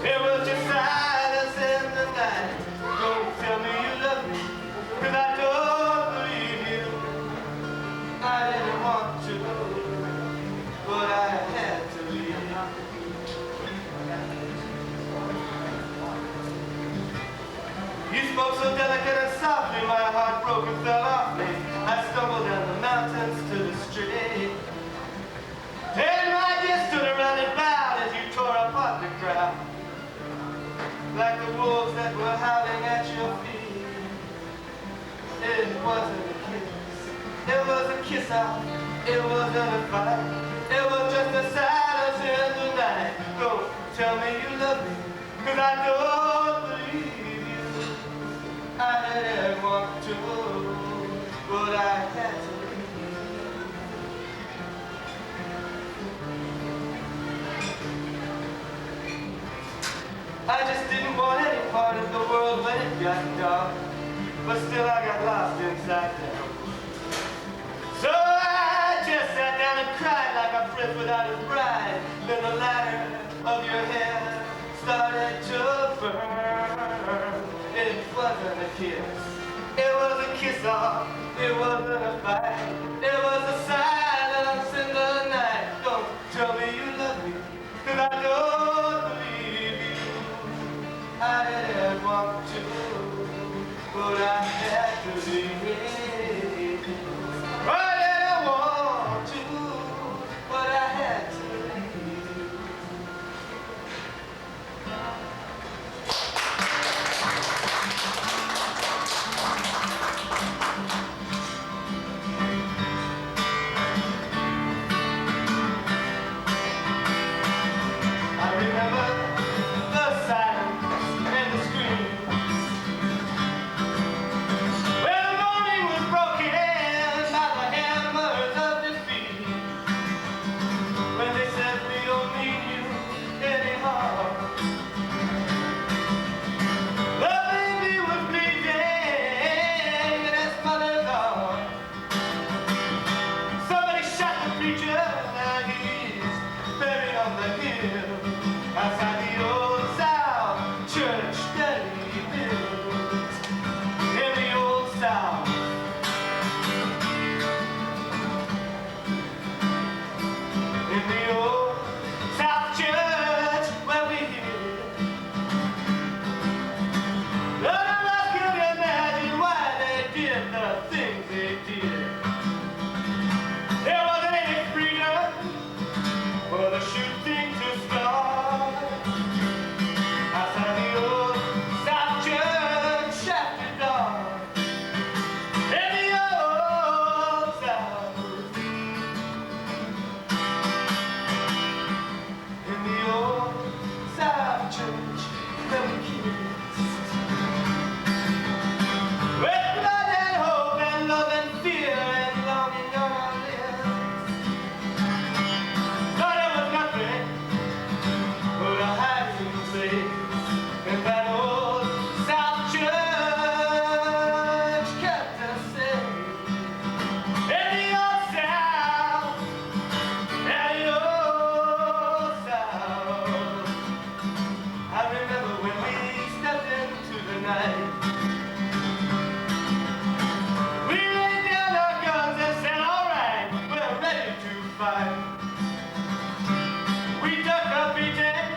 it was just silence in the night. Don't tell me you love me, 'cause I don't believe you. I didn't want to, but I had to leave. You spoke so delicate and softly, my heart broke and fell off me. I stumbled down the mountains to the street. And my dear stood around and bowed as you tore apart the crowd, like the wolves that were howling at your feet. It wasn't a kiss, it was a kiss out. It wasn't a fight, it was just a silence in the night. Don't tell me you love me, 'cause I don't believe you. I didn't want to, but I had to leave. I just didn't want any part of the world when it got dark, but still I got lost inside there. So I just sat down and cried like a prince without his bride. Then the ladder of your hair started to burn. It wasn't a kiss, it was a kiss off. It wasn't a fight, it was a silence in the night. Don't tell me you love me, 'cause I don't believe you. I didn't want to, but I had to leave. I didn't want to, the things they did. There wasn't any freedom for the shooting to start. Outside the old South Church shafted door. In the old South. In the old South Church, there were kids. With blood and hope and love and fear and longing on our lips. But it was nothing but a hiding place in that old South Church kept us safe. In the old South, in the old South. I remember when we stepped into the night. We laid down our guns and said, all right, we're ready to fight. We took a beating,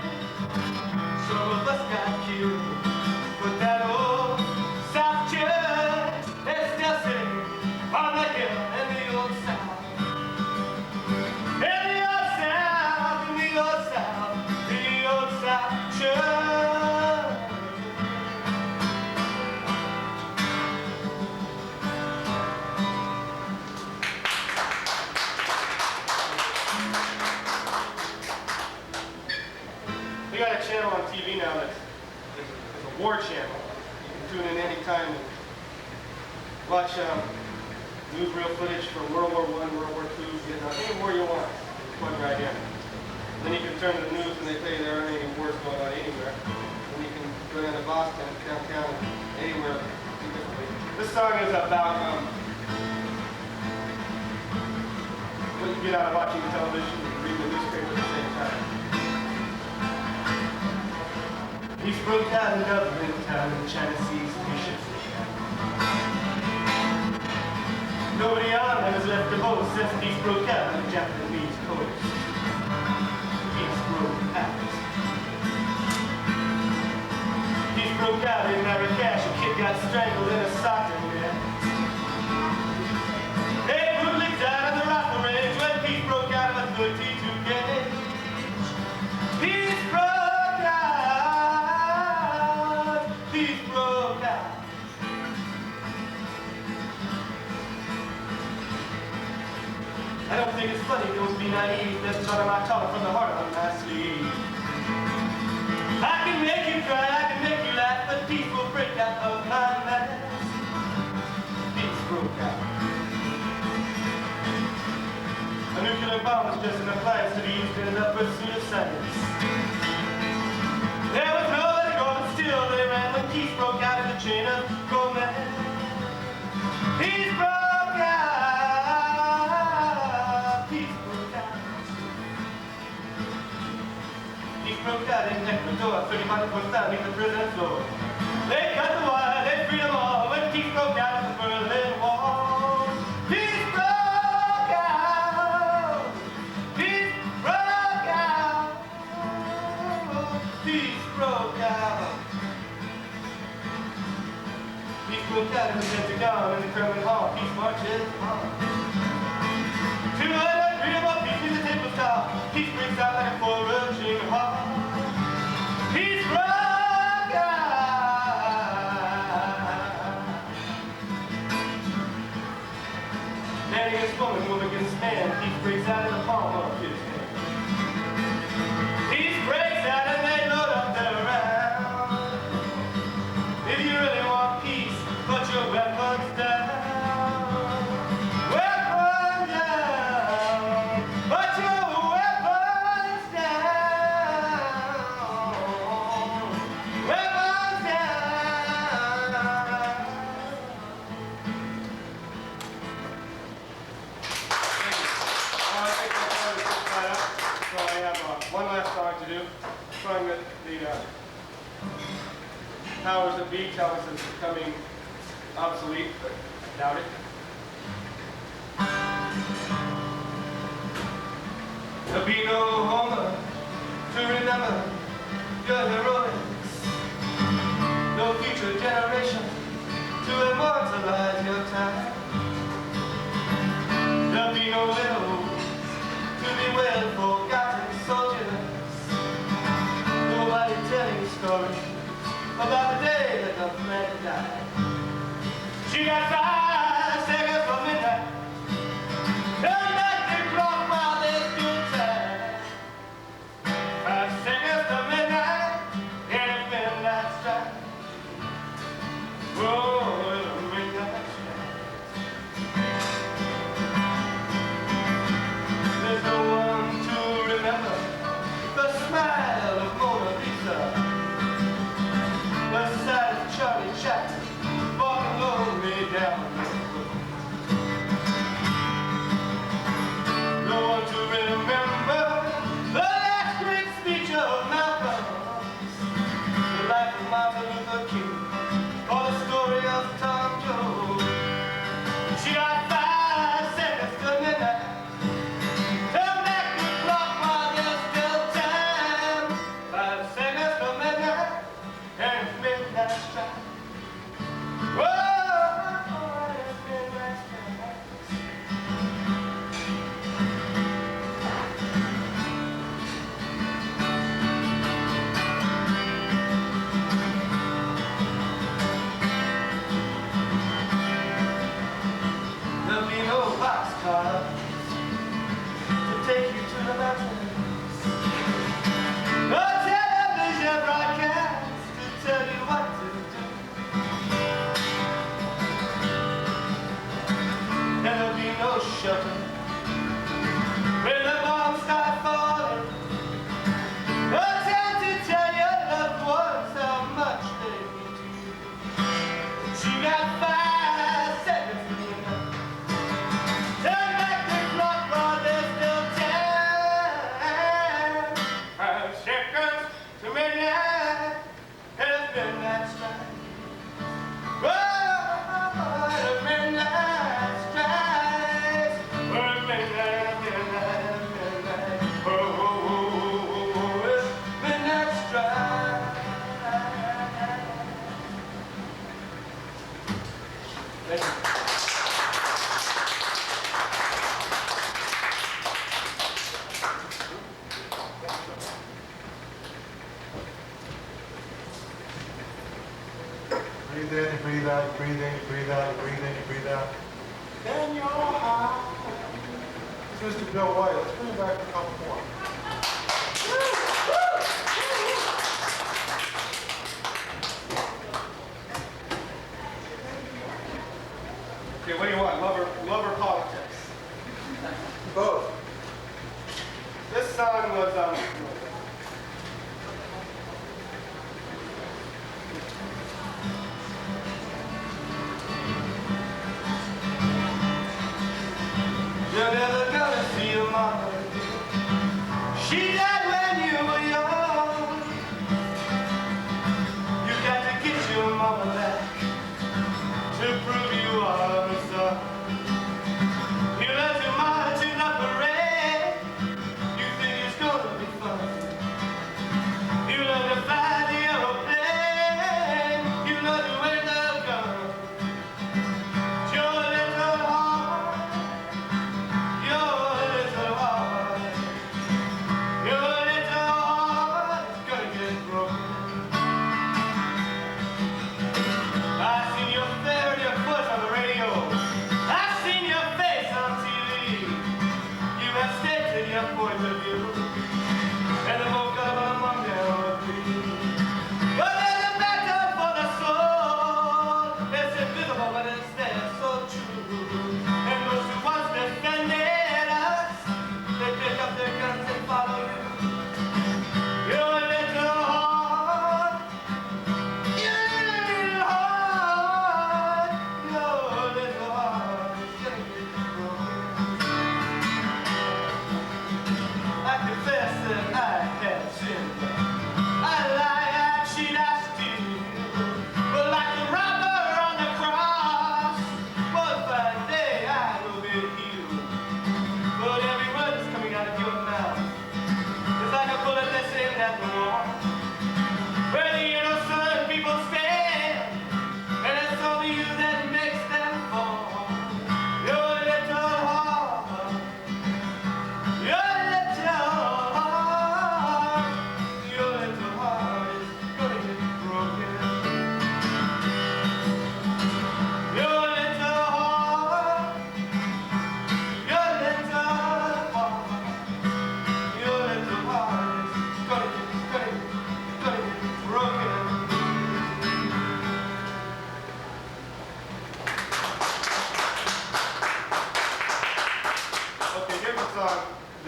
some of us got killed. But that old South Church is still sitting on the hill in the old South. In the old South, in the old South, the old South Church. We got a channel on TV now that's it's a war channel. You can tune in anytime and watch newsreel footage from World War I, World War II, Vietnam, any war you want. Plug right in. Then you can turn to the news and they tell you there aren't any wars going on anywhere. And you can go down to Boston, downtown, anywhere. This song is about what you get out of watching television and reading the newspaper at the same time. He's broke out in Dublin town in China sees patiently. Nobody on them has left the boat since peace broke out on the Japanese coast. Peace broke out. Peace broke out in Marrakesh. A kid got strangled in a soccer net. They brutally died on the rifle range when peace broke out of a 32 gauge. Peace broke out. Peace broke out. I don't think it's funny, don't be naive. That's none of my talk from the heart on my sleeve. I can make you cry, I can make you laugh, but peace will break out of my mask. Peace broke out. A nuclear bomb was just an appliance to be used in the pursuit of science. There was nobody going still, they ran when peace broke out in the chain of command. Peace broke out. Peace broke out. Peace broke out in Ecuador, 30 miles were found in the prison floor. They cut the wire, they freed them all when peace broke out in the Berlin Wall. Peace broke out. Peace broke out. Peace broke out. Peace broke out in the Pentagon, in the Kremlin Hall. Peace marches on. 200 freedom of peace in the tabletop. Peace breaks out like a foraging hawk. Peace broke out. Man against woman, woman against man. Peace breaks out in the palm of his hand. Peace breaks out and they load up their round. If you really want peace, put your weapons down. Weapons down. Put your weapons down. Weapons down. I think that's how we put that up. So I have one last song to do. A song that the powers that be tell us is becoming obsolete, but I doubt it. There'll be no Homer to remember your heroics. No future generation to immortalize your time. died. She got 5 seconds for midnight. Turn back the clock while there's still time. 5 seconds to midnight, and it's midnight strike. Oh, it's midnight strike. There's no one to remember the smile of Mona Lisa, the sight of Charlie Chaplin walking lonely down the road. No one to remember the last great speech of Malcolm, the life of Martin Luther King, or the story of Tom Jones. She got 5 seconds to midnight. Turn back the clock while there's still time. 5 seconds to midnight, and it's midnight strike. Whoa, it's midnight strike. There'll be no boxcars to take you to the mountains. No television broadcast to tell you what to do. And there'll be no shelter when the bombs start falling. No time to tell your loved ones how much they need you. She got 5 seconds to midnight. Turn back the clock while there's still time. 5 seconds to midnight, and it's midnight strike. Whoa, it's midnight strike. Oh, it's midnight, midnight, midnight. Oh, oh, oh, oh, oh, it's midnight strike. Thank you. Breathe in, breathe out, breathe in, breathe out, breathe in, breathe out. In your heart. This is Mr. Bill White. Let's bring him back a couple more. Okay, what do you want? Love or politics? Both. This song was you're never gonna see your mama again. She died when you were young. You got to get your mama back to prove you are the son. You left your mama to the parade. You think it's gonna be fun. You learn to fly the aeroplane. You learn to win the gun. Your little heart, your little heart, your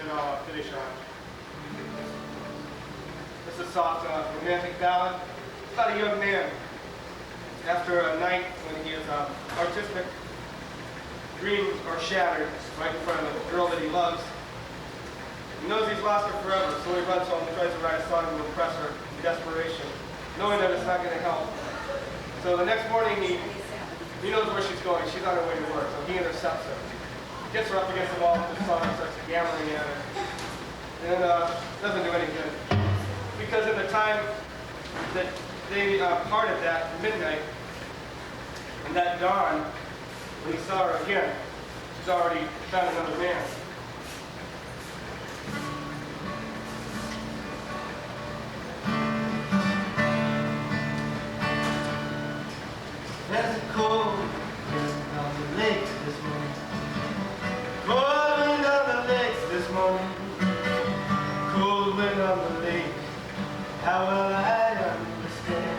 version I'll finish on. It's a soft, romantic ballad. It's about a young man. After a night when his artistic dreams are shattered right in front of the girl that he loves, he knows he's lost her forever, so he runs home and tries to write a song to impress her in desperation, knowing that it's not going to help. So the next morning, he knows where she's going. She's on her way to work, so he intercepts her. Gets her up against the wall with the song and starts yammering at her. And doesn't do any good. Because at the time that they parted that midnight, and that dawn, when he saw her again, she's already found another man. There's a cold wind on the lake this morning. Cold wind on the lake this morning. Cold wind on the lake. How will I understand?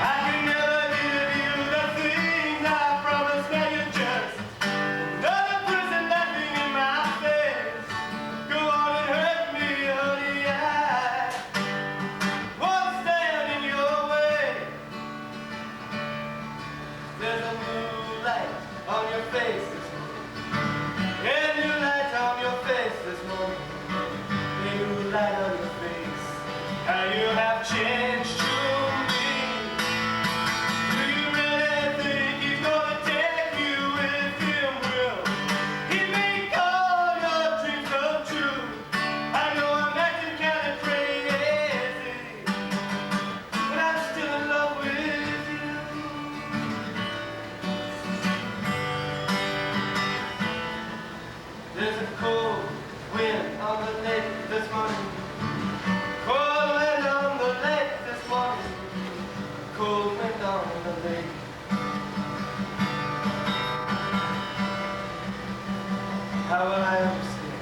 I can never give you the things I promised. Now you're just another person laughing in my face. Go on and hurt me, honey. I won't stand in your way. There's a new light on your face this morning. A new light on your face this morning. A new light on your face. How you have changed to me. Do you really think he's gonna take you with him? Will he make all your dreams come true? I know I'm acting kind of crazy, but I'm still in love with you. There's a cold wind on the lake this morning. Cold wind on the lake this morning. Cold wind on the lake. How will I understand?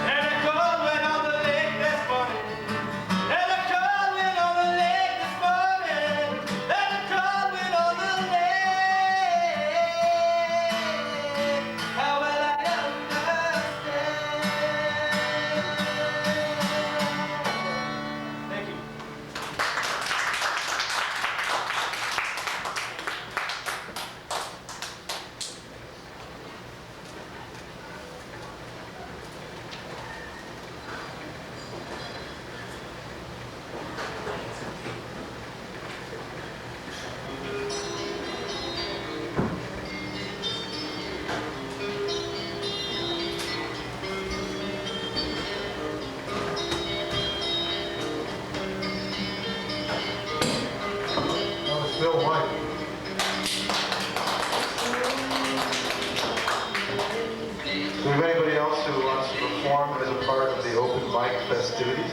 There's a cold wind on the lake this morning. There's a cold wind on the lake this morning. There's a cold wind on the lake. How will I understand? Thank you. That was Bill White. Do we have anybody else who wants to perform as a part of the open mic festivities?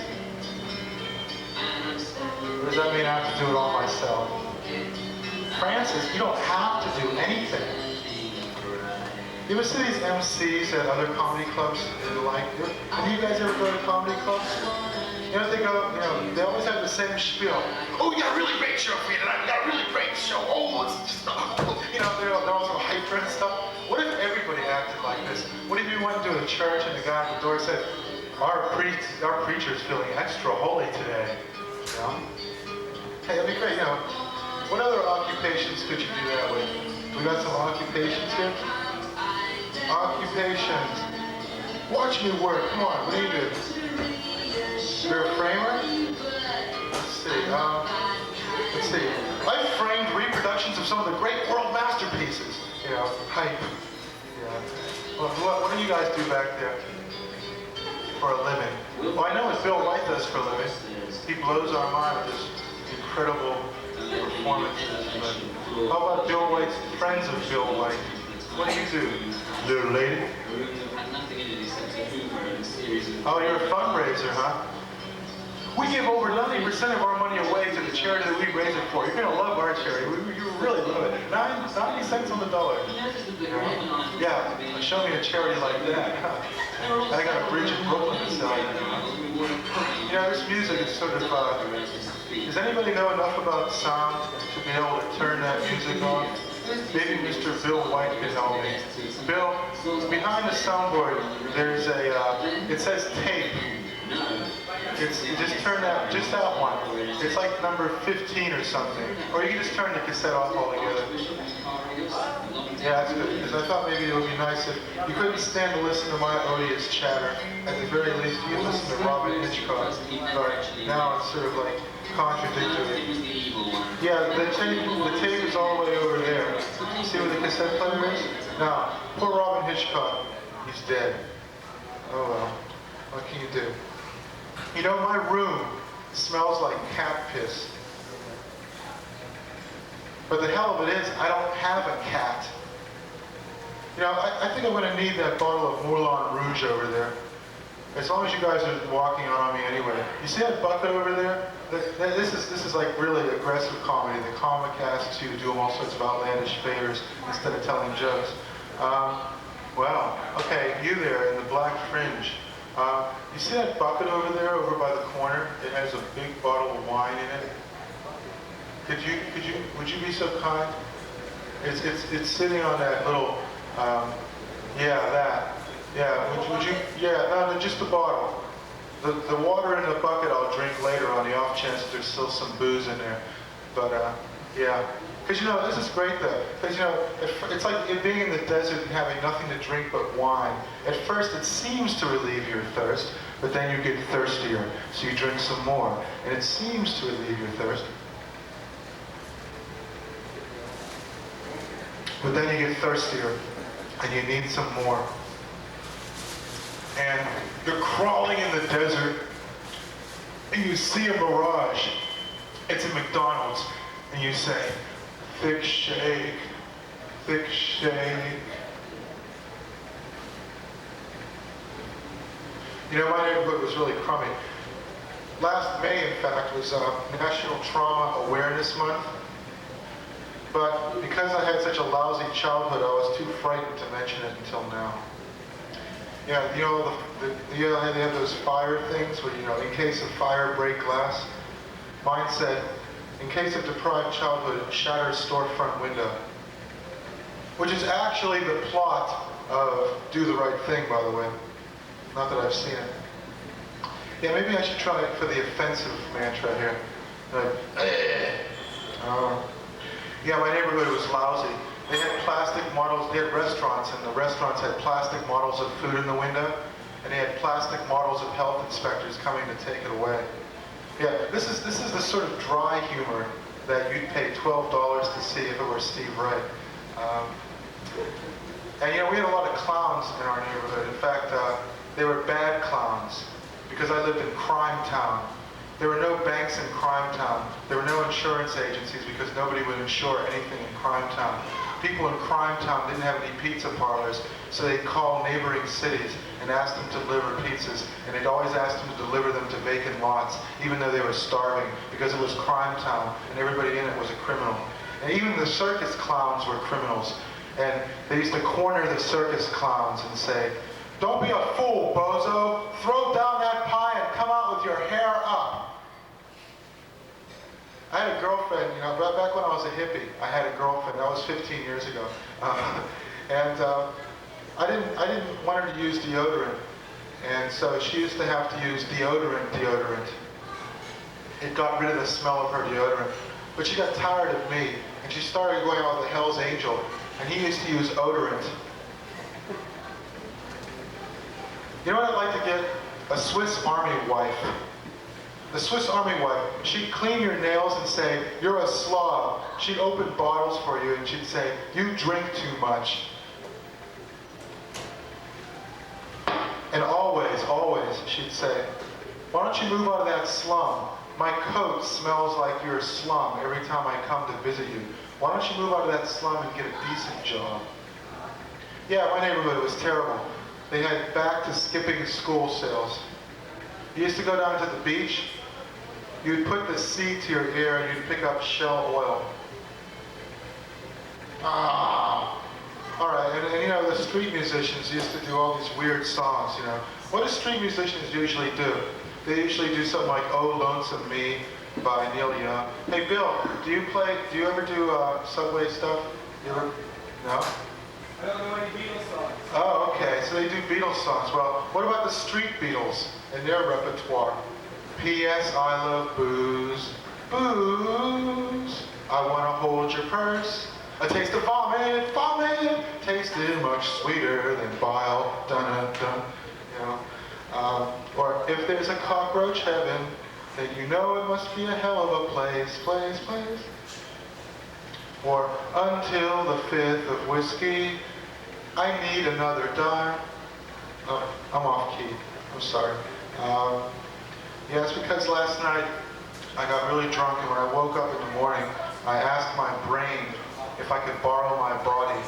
Or does that mean I have to do it all myself? Francis, you don't have to do anything. You ever see these MCs at other comedy clubs? Have you guys ever go to comedy clubs? You know, they always have the same spiel. Oh, we got a really great show for you tonight. We got a really great show. Oh, it's just, they're also hyper and stuff. What if everybody acted like this? What if you went into a church and the guy at the door said, our preacher's feeling extra holy today. You know? Hey, that'd be great. You know, what other occupations could you do that with? We got some occupations here. Occupations. Watch me work. Come on. What do you do? You're a framer? Let's see. I framed reproductions of some of the great world masterpieces. You know, hype. Yeah. Well, what do you guys do back there for a living? Well, I know what Bill White does for a living. He blows our mind with his incredible performances. But how about Bill White's friends of Bill White? What do you do, little lady? Oh, you're a fundraiser, huh? We give over 90% of our money away to the charity that we raise it for. You're going to love our charity. You really love it. 90 cents on the dollar. Yeah, show me a charity like that. I got a bridge in Brooklyn to sell. You know, this music is sort of... does anybody know enough about sound to be able to turn that music on? maybe Mr. Bill White can help me. Bill, behind the soundboard, there's a, it says tape. Just turn that, just that one. It's like number 15 or something. Or you can just turn the cassette off altogether. Yeah, that's good. Because I thought maybe it would be nice if you couldn't stand to listen to my odious chatter. At the very least, you listen to Robin Hitchcock. But now it's sort of like contradictory. Yeah, the tape is all the way over there. See where the cassette player is? Now, poor Robin Hitchcock, he's dead. Oh well, what can you do? You know, my room smells like cat piss. But the hell of it is, I don't have a cat. You know, I think I'm going to need that bottle of Moulin Rouge over there. As long as you guys are walking on me anyway. You see that bucket over there? This is like really aggressive comedy. The comic asks you to do them all sorts of outlandish favors instead of telling jokes. Well, okay, you there in the black fringe. You see that bucket over there, over by the corner? It has a big bottle of wine in it. Would you be so kind? It's sitting on that little, no, just the bottle. The water in the bucket I'll drink later on the off chance that there's still some booze in there. But, yeah. Because, you know, this is great though. Because, you know, it's like being in the desert and having nothing to drink but wine. At first it seems to relieve your thirst, but then you get thirstier. So you drink some more. And it seems to relieve your thirst. But then you get thirstier, and you need some more. And you're crawling in the desert, and you see a mirage. It's a McDonald's, and you say, thick shake, thick shake. You know, my neighborhood was really crummy. Last May, in fact, was National Trauma Awareness Month. But because I had such a lousy childhood, I was too frightened to mention it until now. Yeah, you know, they have those fire things where, you know, in case of fire, break glass. Mine said, in case of deprived childhood, shatter storefront window. Which is actually the plot of Do the Right Thing, by the way. Not that I've seen it. Yeah, maybe I should try it for the offensive mantra here. Yeah, my neighborhood was lousy. They had plastic models, they had restaurants, and the restaurants had plastic models of food in the window, and they had plastic models of health inspectors coming to take it away. Yeah, this is the sort of dry humor that you'd pay $12 to see if it were Steve Wright. And you know, we had a lot of clowns in our neighborhood. In fact, they were bad clowns, because I lived in Crime Town. There were no banks in Crime Town. There were no insurance agencies because nobody would insure anything in Crime Town. People in Crime Town didn't have any pizza parlors, so they'd call neighboring cities and ask them to deliver pizzas, and they'd always ask them to deliver them to vacant lots, even though they were starving, because it was Crime Town, and everybody in it was a criminal. And even the circus clowns were criminals, and they used to corner the circus clowns and say, "Don't be a fool, bozo. Throw down that pie and come out with your hair up." I had a girlfriend, you know, back when I was a hippie, I had a girlfriend. That was 15 years ago. I didn't want her to use deodorant. And so she used to have to use deodorant. It got rid of the smell of her deodorant. But she got tired of me, and she started going out with a Hell's Angel, and he used to use odorant. You know what I'd like to get? A Swiss Army wife. The Swiss Army wife, she'd clean your nails and say, "You're a slob." She'd open bottles for you and she'd say, "You drink too much." And always, she'd say, "Why don't you move out of that slum? My coat smells like your slum every time I come to visit you. Why don't you move out of that slum and get a decent job?" Yeah, my neighborhood was terrible. They had back to skipping school sales. You used to go down to the beach. You'd put the sea to your ear and you'd pick up Shell oil. All right, and you know, the street musicians used to do all these weird songs, you know. What do street musicians usually do? They usually do something like "Oh Lonesome Me" by Neil Young. Hey Bill, do you ever do subway stuff? You ever? No? I don't know any Beatles songs. Oh, okay. So they do Beatles songs. Well, what about the Street Beatles and their repertoire? P.S. I love booze, booze. I want to hold your purse. A taste of vomit, vomit. Tasted much sweeter than bile. Dun dun dun. You know. Or if there's a cockroach heaven, then you know it must be a hell of a place, place, place. Or until the fifth of whiskey, I need another dime. Oh, I'm off key. I'm sorry. Yeah, it's because last night I got really drunk, and when I woke up in the morning, I asked my brain if I could borrow my body.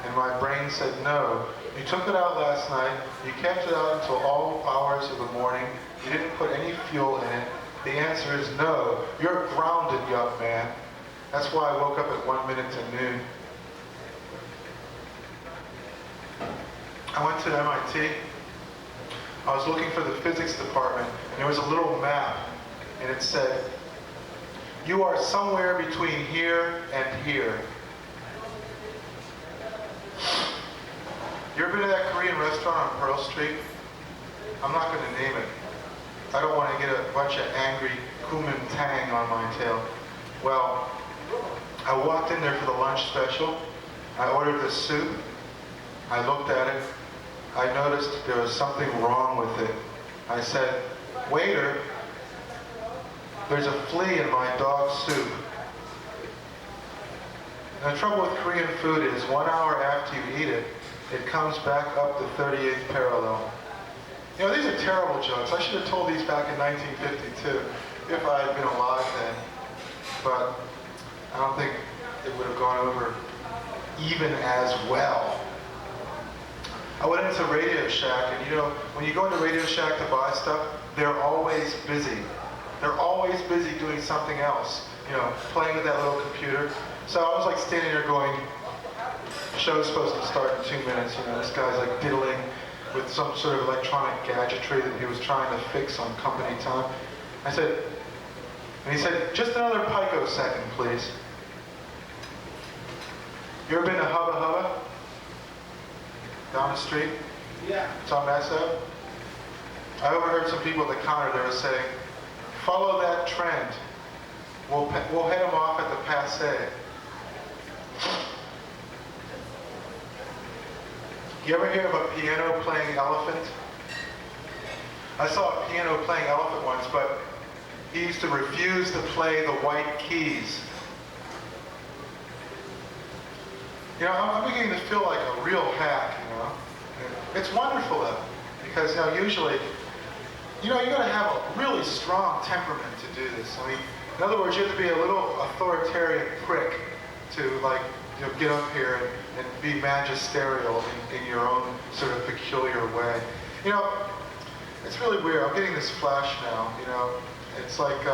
And my brain said no. You took it out last night, you kept it out until all hours of the morning, you didn't put any fuel in it. The answer is no. You're grounded, young man. That's why I woke up at 1 minute to noon. I went to MIT. I was looking for the physics department, and there was a little map, and it said, you are somewhere between here and here. You ever been to that Korean restaurant on Pearl Street? I'm not going to name it. I don't want to get a bunch of angry Kuomintang on my tail. Well, I walked in there for the lunch special. I ordered the soup. I looked at it. I noticed there was something wrong with it. I said, waiter, there's a flea in my dog's soup. And the trouble with Korean food is 1 hour after you eat it, it comes back up the 38th parallel. You know, these are terrible jokes. I should have told these back in 1952, if I had been alive then. But I don't think it would have gone over even as well. I went into Radio Shack, and you know, when you go into Radio Shack to buy stuff, they're always busy. They're always busy doing something else, you know, playing with that little computer. So I was like standing there going, show's supposed to start in 2 minutes, you know, this guy's like diddling with some sort of electronic gadgetry that he was trying to fix on company time. I said, and he said, just another picosecond, please. You ever been to Hubba Hubba? Down the street? Yeah. It's on Mesa. I overheard some people at the counter, they were saying, follow that trend. We'll head them off at the Passe. You ever hear of a piano playing elephant? I saw a piano playing elephant once, but he used to refuse to play the white keys. You know, I'm beginning to feel like a real hack, you know. It's wonderful though, because you know, usually, you know, you gotta have a really strong temperament to do this. I mean, in other words, you have to be a little authoritarian prick to like, you know, get up here and be magisterial in your own sort of peculiar way. You know, it's really weird. I'm getting this flash now, you know. It's like,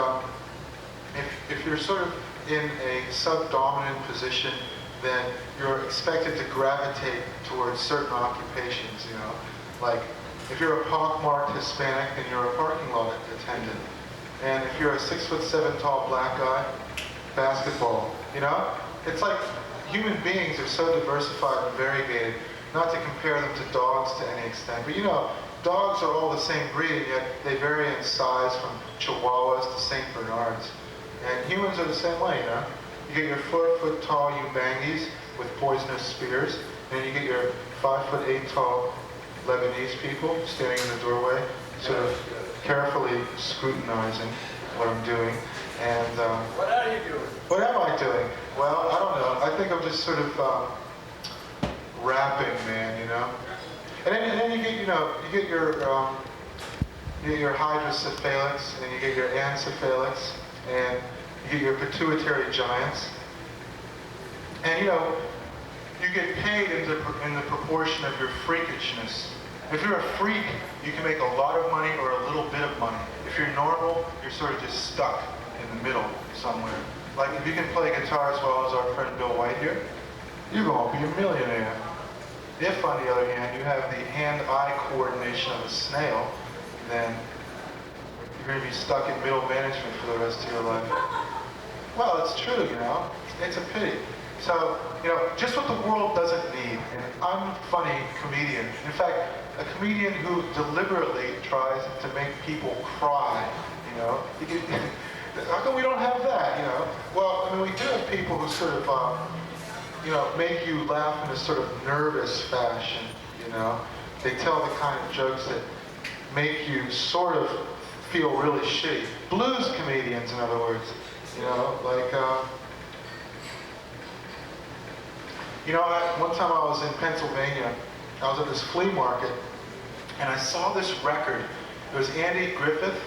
if you're sort of in a subdominant position, then you're expected to gravitate towards certain occupations, you know. Like, if you're a pockmarked Hispanic, then you're a parking lot attendant. And if you're a 6'7" tall black guy, basketball, you know? It's like human beings are so diversified and variegated, not to compare them to dogs to any extent, but you know, dogs are all the same breed, and yet they vary in size from Chihuahuas to St. Bernards. And humans are the same way, you know? You get your 4-foot tall Ubangis with poisonous spears, and you get your 5'8" tall Lebanese people standing in the doorway, sort of carefully scrutinizing what I'm doing. And What are you doing? what am I doing? Well, I don't know. I think I'm just sort of rapping, man, you know. And then you get, you know, you get your hydrocephalus, and you get your encephalus, and you get your pituitary giants. And you know, you get paid in the proportion of your freakishness. If you're a freak, you can make a lot of money or a little bit of money. If you're normal, you're sort of just stuck in the middle somewhere. Like if you can play guitar as well as our friend Bill White here, you're going to be a millionaire. If, on the other hand, you have the hand-eye coordination of a snail, then you're going to be stuck in middle management for the rest of your life. Well, it's true, you know. It's a pity. So, you know, just what the world doesn't need, an unfunny comedian. In fact, a comedian who deliberately tries to make people cry, you know. How come we don't have that, you know? Well, I mean, we do have people who sort of, you know, make you laugh in a sort of nervous fashion, you know. They tell the kind of jokes that make you sort of feel really shitty. Blues comedians, in other words, you know, like, you know, one time I was in Pennsylvania, I was at this flea market, and I saw this record. It was Andy Griffith,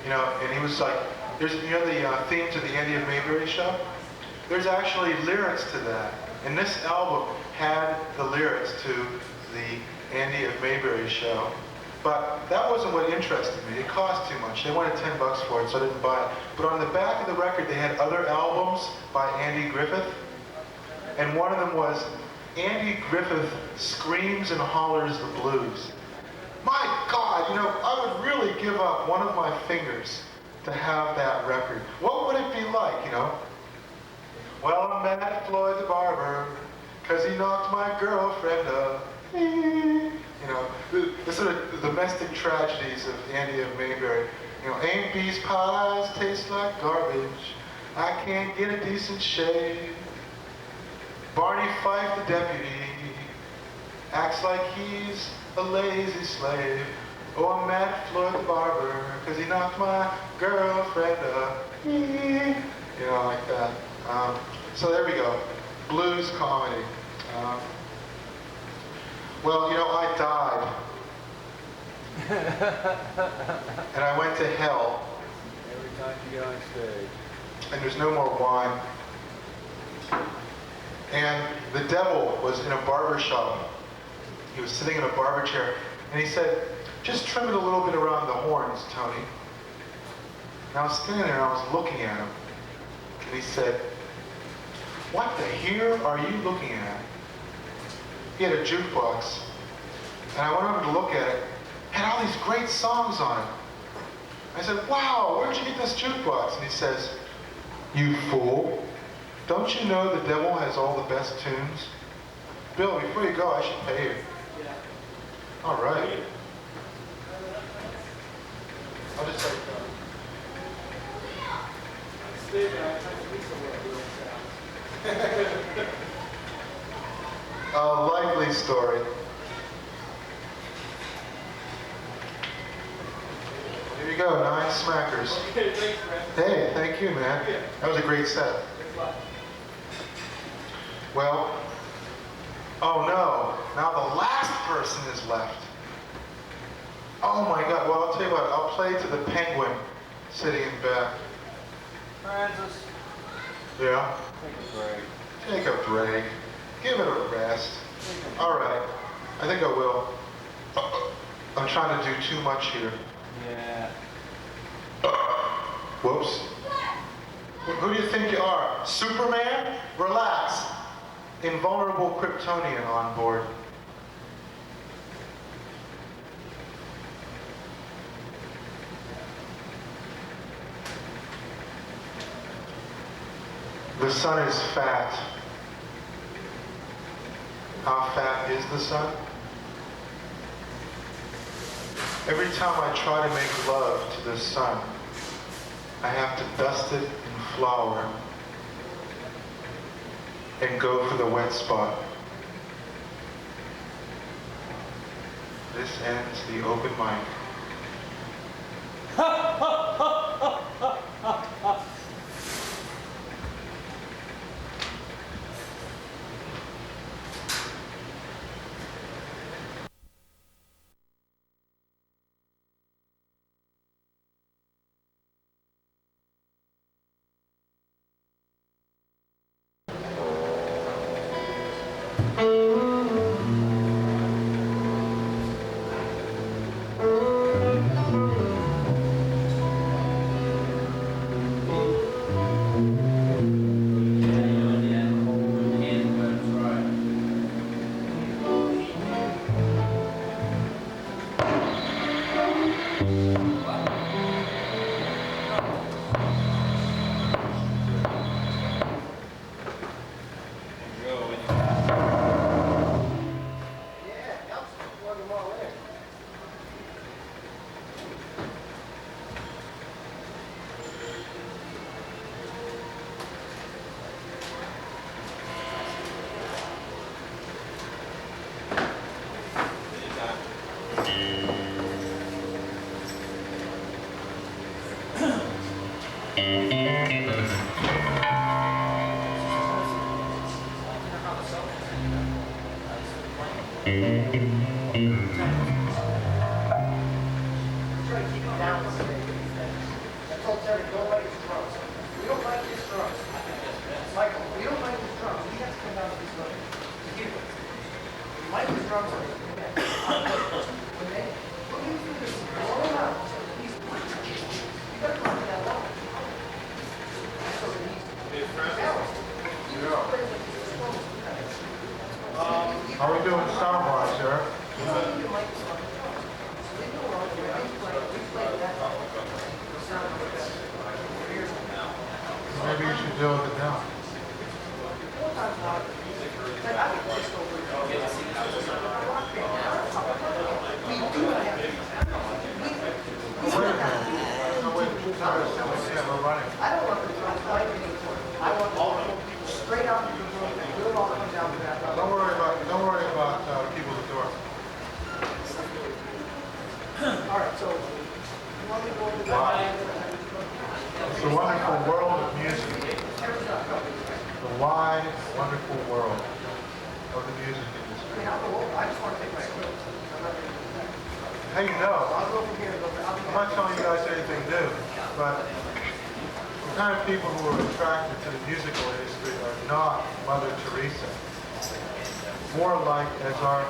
you know, and he was like, there's, you know, the theme to the Andy of Mayberry show? There's actually lyrics to that. And this album had the lyrics to the Andy of Mayberry show. But that wasn't what interested me. It cost too much. They wanted $10 for it, so I didn't buy it. But on the back of the record, they had other albums by Andy Griffith. And one of them was Andy Griffith Screams and Hollers the Blues. My God, you know, I would really give up one of my fingers to have that record. What would it be like, you know? Well, I'm mad at Floyd the barber, 'cause he knocked my girlfriend up. You know, the sort of domestic tragedies of Andy of Mayberry. You know, Aunt Bee's pies taste like garbage. I can't get a decent shave. Barney Fife, the deputy, acts like he's a lazy slave. Oh, I'm mad at Floyd the barber, 'cause he knocked my girlfriend up. You know, like that. So there we go. Blues comedy. Well, you know, I died. And I went to hell. Every time you get on stage. And there's no more wine. And the devil was in a barber shop. He was sitting in a barber chair, and he said, just trim it a little bit around the horns, Tony. And I was standing there and I was looking at him. And he said, what the hell are you looking at? He had a jukebox. And I went over to look at it. It had all these great songs on it. I said, wow, where'd you get this jukebox? And he says, you fool. Don't you know the devil has all the best tunes? Bill, before you go, I should pay you. Yeah. All right. I'll just say, Steve, I tried to be somewhere. a likely story. Here you go, 9 smackers. Okay, thanks, man. Hey, thank you, man. That was a great set. Thanks a lot. Well, oh no, now the last person is left. Oh my God, well, I'll tell you what, I'll play to the penguin sitting in back. Francis, Yeah? take a break. Take a break. Give it a rest. All right, I think I will. I'm trying to do too much here. Yeah. Whoops. Who do you think you are? Superman? Relax. Invulnerable Kryptonian on board. The sun is fat. How fat is the sun? Every time I try to make love to the sun, I have to dust it in flour and go for the wet spot. This ends the open mic. Try to keep it down the stage. I told Terry, don't like his drums. We don't like his drums. Michael, we don't like his drums. He has to come down to this level. Here. We like his drums. When they put him through this, blow him out. You gotta come to that level. So that he's balanced. How are we doing sound-wise, sir? Maybe you should deal with it now. We're running. I don't want the drums like anymore. I want all of them straight out of the room and we'll all come down to that level. Don't worry about people at the door. All right, so you want me to go to the It's a wonderful world of music. The wide, wonderful world of the music industry. I just want to take my equipment. I'm not going to do that. Hey, you know, I'll go from here and go from I'm not telling you guys anything new, but the kind of people who are attracted to the musical industry are not Mother Teresa. More like, as our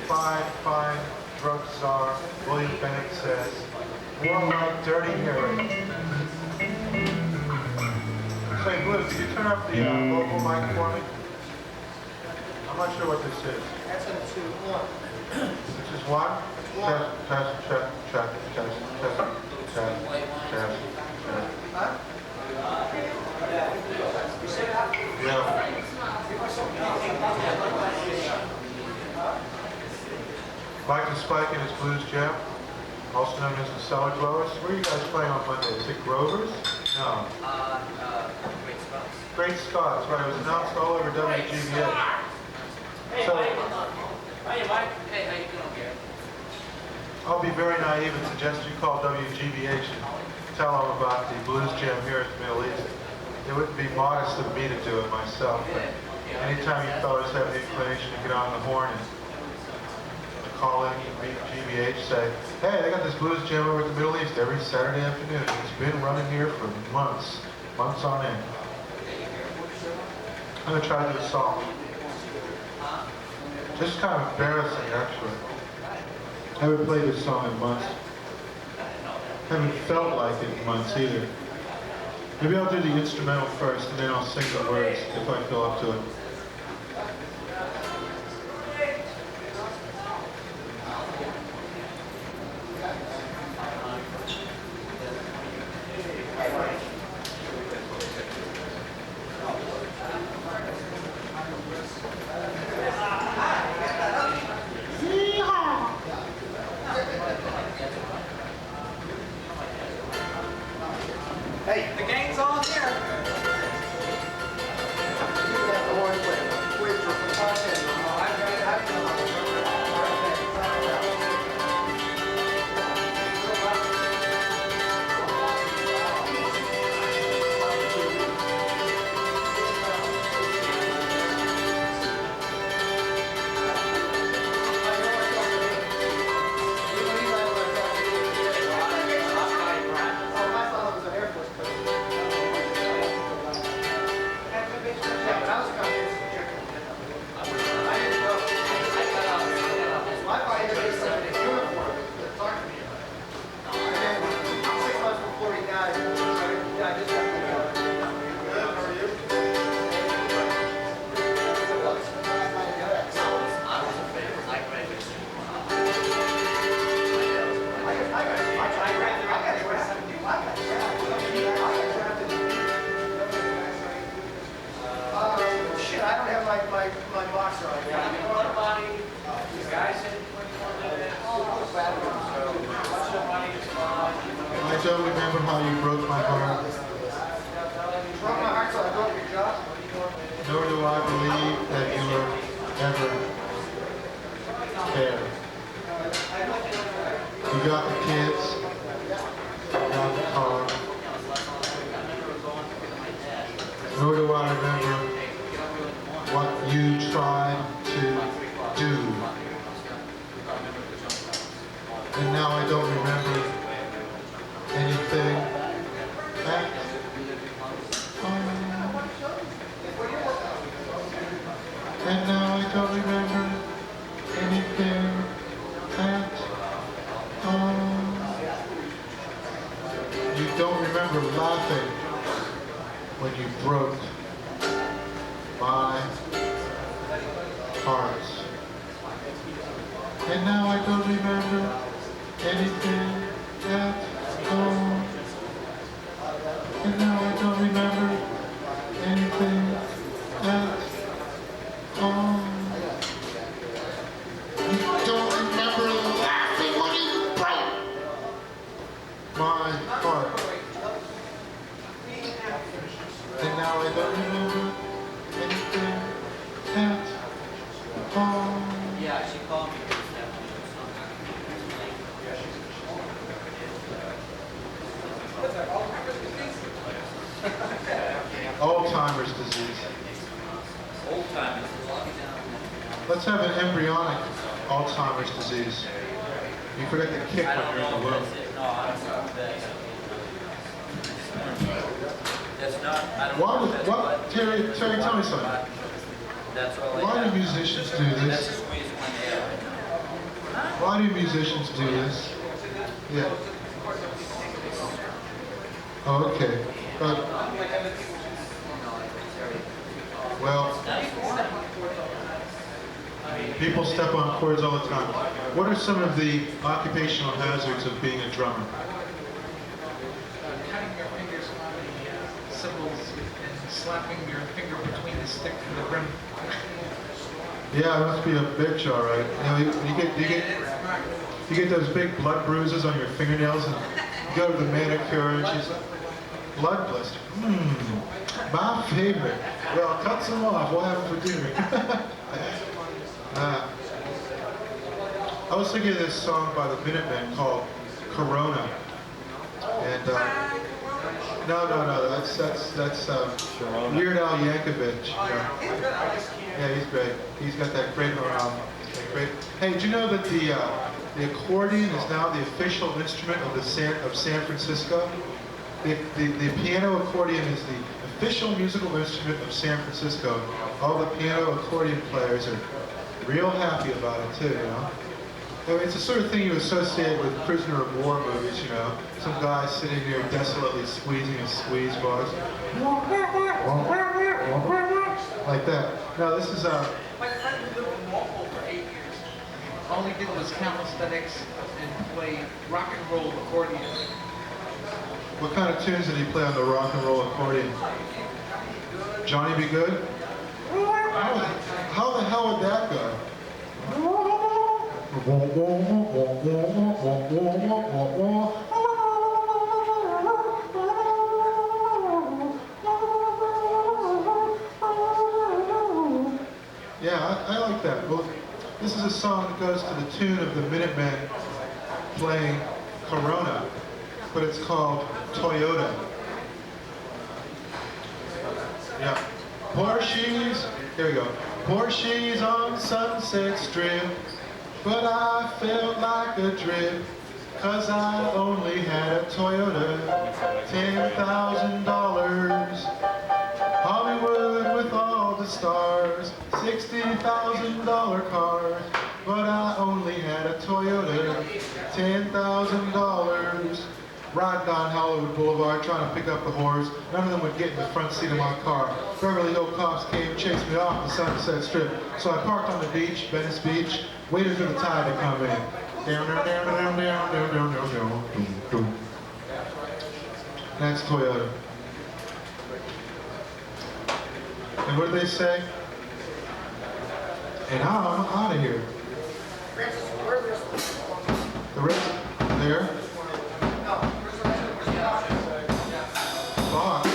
fine drug czar William Bennett says, more like Dirty Harry. Say, Blues, can you turn up the vocal mic for me? I'm not sure what this is. That's a 2-1. This is one? Test. Huh? Yeah. Mike and Spike and his Blues Jam, also known as the Cellar Blowers. Where are you guys playing on Monday? Is it Grover's? No. Great Scots. Great Scots, right. It was announced all over WGBH. Hey, So, Mike. Hey, Mike. Hey, how you doing, Gary? I'll be very naive and suggest you call WGBH and tell them about the Blues Jam here at the Middle East. It wouldn't be modest of me to do it myself, but anytime you fellas have the inclination to get on the horn and call in GBH, say, hey, they got this Blues Jam over at the Middle East every Saturday afternoon. It's been running here for months on end. I'm going to try to do a song. Just kind of embarrassing, actually. I haven't played this song in months. Haven't felt like it in months either. Maybe I'll do the instrumental first and then I'll sing the words if I feel up to it. Hey, the game's on here. You can have the horn player. Wait for the content. I don't remember how you broke my heart. Broke my heart, so I broke your jaw. Nor do I believe that you were ever there. You got the kids, you got the car. Nor do I remember what you tried to do And now I don't remember anything at all. You don't remember laughing when you broke my heart. And now I don't remember anything at all. And now I don't remember anything at all. You don't remember laughing when you broke my heart. And now I don't remember anything at all. Yeah, she called me. Alzheimer's disease. Old timers. Let's have an embryonic Alzheimer's disease. You forget to kick I when don't you're in know the if womb. that's it. No, I don't know if that's not, I don't know Why if that's what? Terry, tell me something. That's all I Why have. do musicians do That's a this? squeeze one air right now. Why do musicians do this? Yeah. Oh, okay. But, well, people step on chords all the time. What are some of the occupational hazards of being a drummer? Cutting your fingers on the cymbals and slapping your finger between the stick and the rim. Yeah, it must be a bitch, all right. You know, you get those big blood bruises on your fingernails, and you go to the manicure, and she's like, blood blister. My favorite. Well, cut some off. We'll have them for dinner. I was thinking of this song by the Minutemen called Corona, and no, that's Weird Al Yankovic. You know. Yeah, he's great. He's got that great. Hey, did you know that the accordion is now the official instrument of San Francisco? The piano accordion is the official musical instrument of San Francisco. All the piano accordion players are real happy about it too, you know? I mean, it's the sort of thing you associate with prisoner of war movies, you know? Some guy sitting there desolately squeezing his squeeze bars. Like that. No, this is My friend lived in Walpole for 8 years. All he did was calisthenics and play rock and roll accordion. what kind of tunes did he play on the rock and roll accordion? Johnny Be Good? How the hell would that go? Yeah, I like that. Well, this is a song that goes to the tune of the Minutemen playing Corona, but it's called Toyota. Yeah. Porsches, here we go. Porsches on Sunset Strip, but I felt like a drip, 'cause I only had a Toyota, $10,000. Hollywood with all the stars, $60,000 cars, but I only had a Toyota, $10,000. Riding down Hollywood Boulevard trying to pick up the whores. None of them would get in the front seat of my car. Beverly Hills cops came and chased me off the Sunset Strip. So I parked on the beach, Venice Beach, waited for the tide to come in. Down, down, down, down, down, down, down, down, down, doom, doom. That's Toyota. And what did they say? And I'm out of here. The rest there. Box.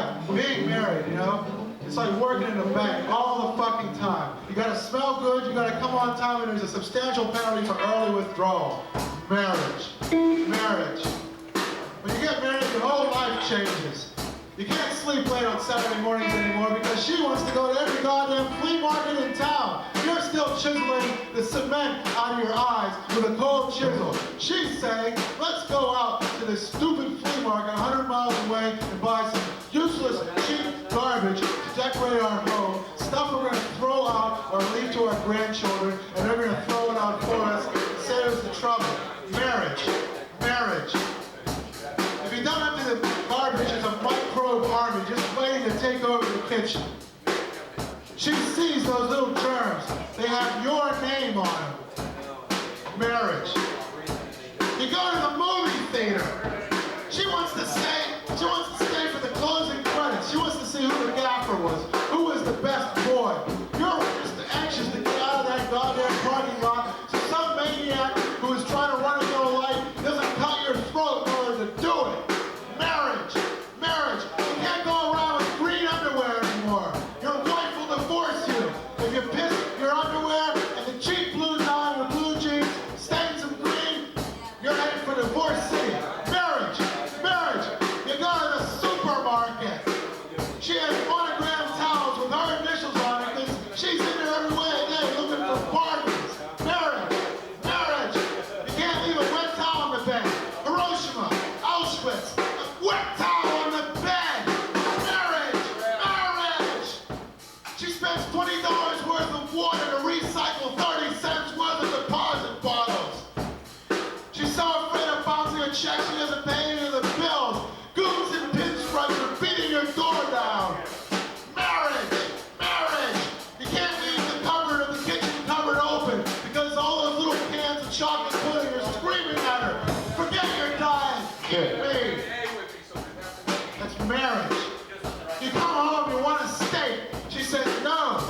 Yeah, being married, you know? It's like working in a bank all the fucking time. You gotta smell good, you gotta come on time, and there's a substantial penalty for early withdrawal. Marriage. Marriage. When you get married, your whole life changes. You can't sleep late on Saturday mornings anymore because she wants to go to every goddamn flea market in town. You're still chiseling the cement out of your eyes with a cold chisel. She's saying, let's go out to this stupid flea market 100 miles away and buy some useless, cheap garbage to decorate our home, stuff we're going to throw out or leave to our grandchildren, and they're going to throw it out for us and save us the trouble. Marriage. Marriage. If you don't empty the garbage, it's a microbe army just waiting to take over the kitchen. She sees those little germs. They have your name on them. Marriage. You go to the movie theater. She wants to stay for the closing credits. She wants to see who the gaffer was, who was the best boy. You're just anxious to get out of that goddamn parking lot so some maniac who is trying to run a yellow light doesn't cut your throat in order to do it. Marriage. Marriage. You can't go around with green underwear anymore. Your wife will divorce you. If you piss your underwear and the cheap blues on with blue jeans, stains of green, you're headed for divorce city. Marriage. Marriage. You go to the supermarket. She has monogram towels with her initials on it because she's in there every way a day looking for bargains. Marriage. Marriage. You can't leave a wet towel on the bed. Hiroshima. Auschwitz. A wet towel on the bed. Marriage. Marriage. She spends $20 worth of water to recycle 30 cents worth of deposit bottles. She's so afraid of bouncing a check she doesn't pay any of the bills. Goons and pinstripes are beating your door down. Marriage. Marriage. You can't leave the cupboard of the kitchen cupboard open because all those little cans of chocolate pudding are screaming at her. Forget your diet. Eat me. That's marriage. You come home, you want a steak. She says, no.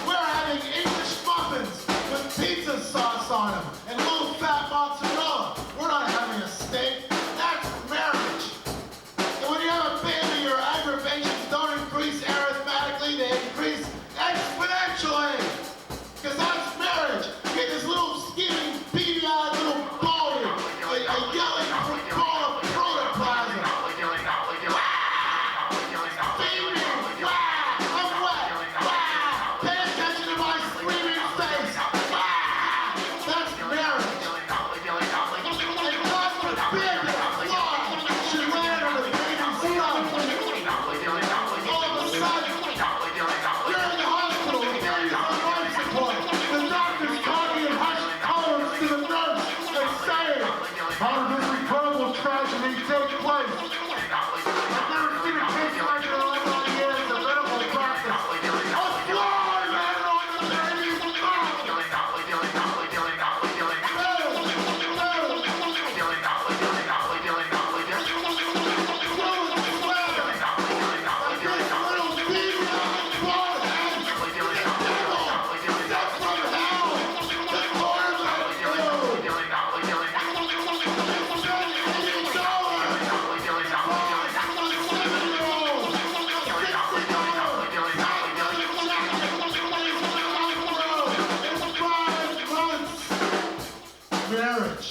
We're having English muffins with pizza sauce on them and low-fat mozzarella. We're not having a steak. That's marriage. And when you have a baby, your aggravations don't increase arithmetically, they increase exponentially. Because that's marriage. You get this little scheming, beady-eyed little bully, a yelling ball of protoplasm. Feed me. I'm wet. Pay attention to my screaming face. That's marriage. And God forbid that law should land on the baby's son. All of a sudden, you're in the hospital with babies on life support. The doctor's talking in hushed tones to the nurse and saying, how did this incredible tragedy take place? I've never seen a case like it in all my years of medical practice. A fly landed on the baby's mouth. Marriage.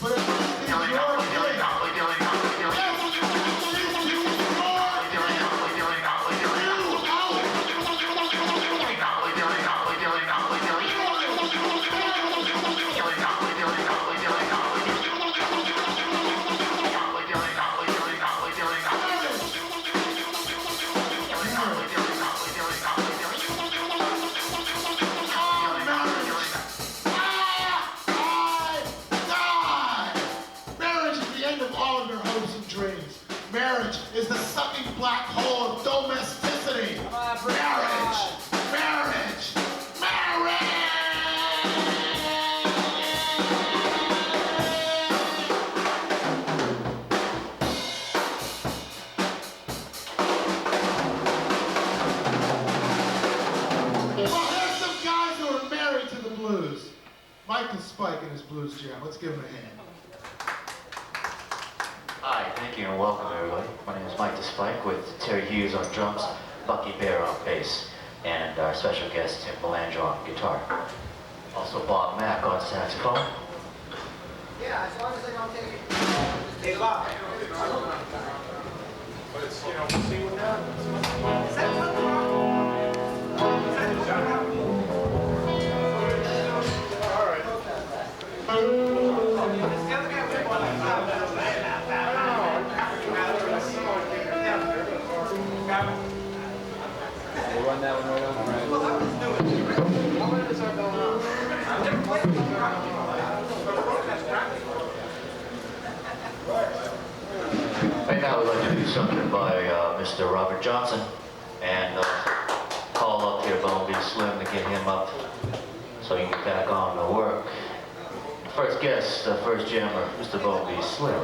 But if this is your kid, marriage is the sucking black hole of domesticity. Marriage! Marriage! Marriage! Well, here's some guys who are married to the blues. Mike and Spike in his Blues Jam. Let's give them a hand. Hi. Thank you and welcome everybody. My name is Mike DeSpike with Terry Hughes on drums, Bucky Bear on bass, and our special guest Tim Belandro on guitar. Also Bob Mack on saxophone. Yeah, as long as they don't take it. Hey, Bob. But it's, you know, we'll see what happens. Is that something wrong? Is that what's happening? All right. This the other guy was one like We'll run that one right over, right? well, I was doing it. What minutes are going on? I've never played with a protest practice. Right now we'd like to do something by Mr. Robert Johnson and call up here Bumblebee Slim to get him up so he can get back on the work. First guest, first jammer, Mr. Bumblebee Slim.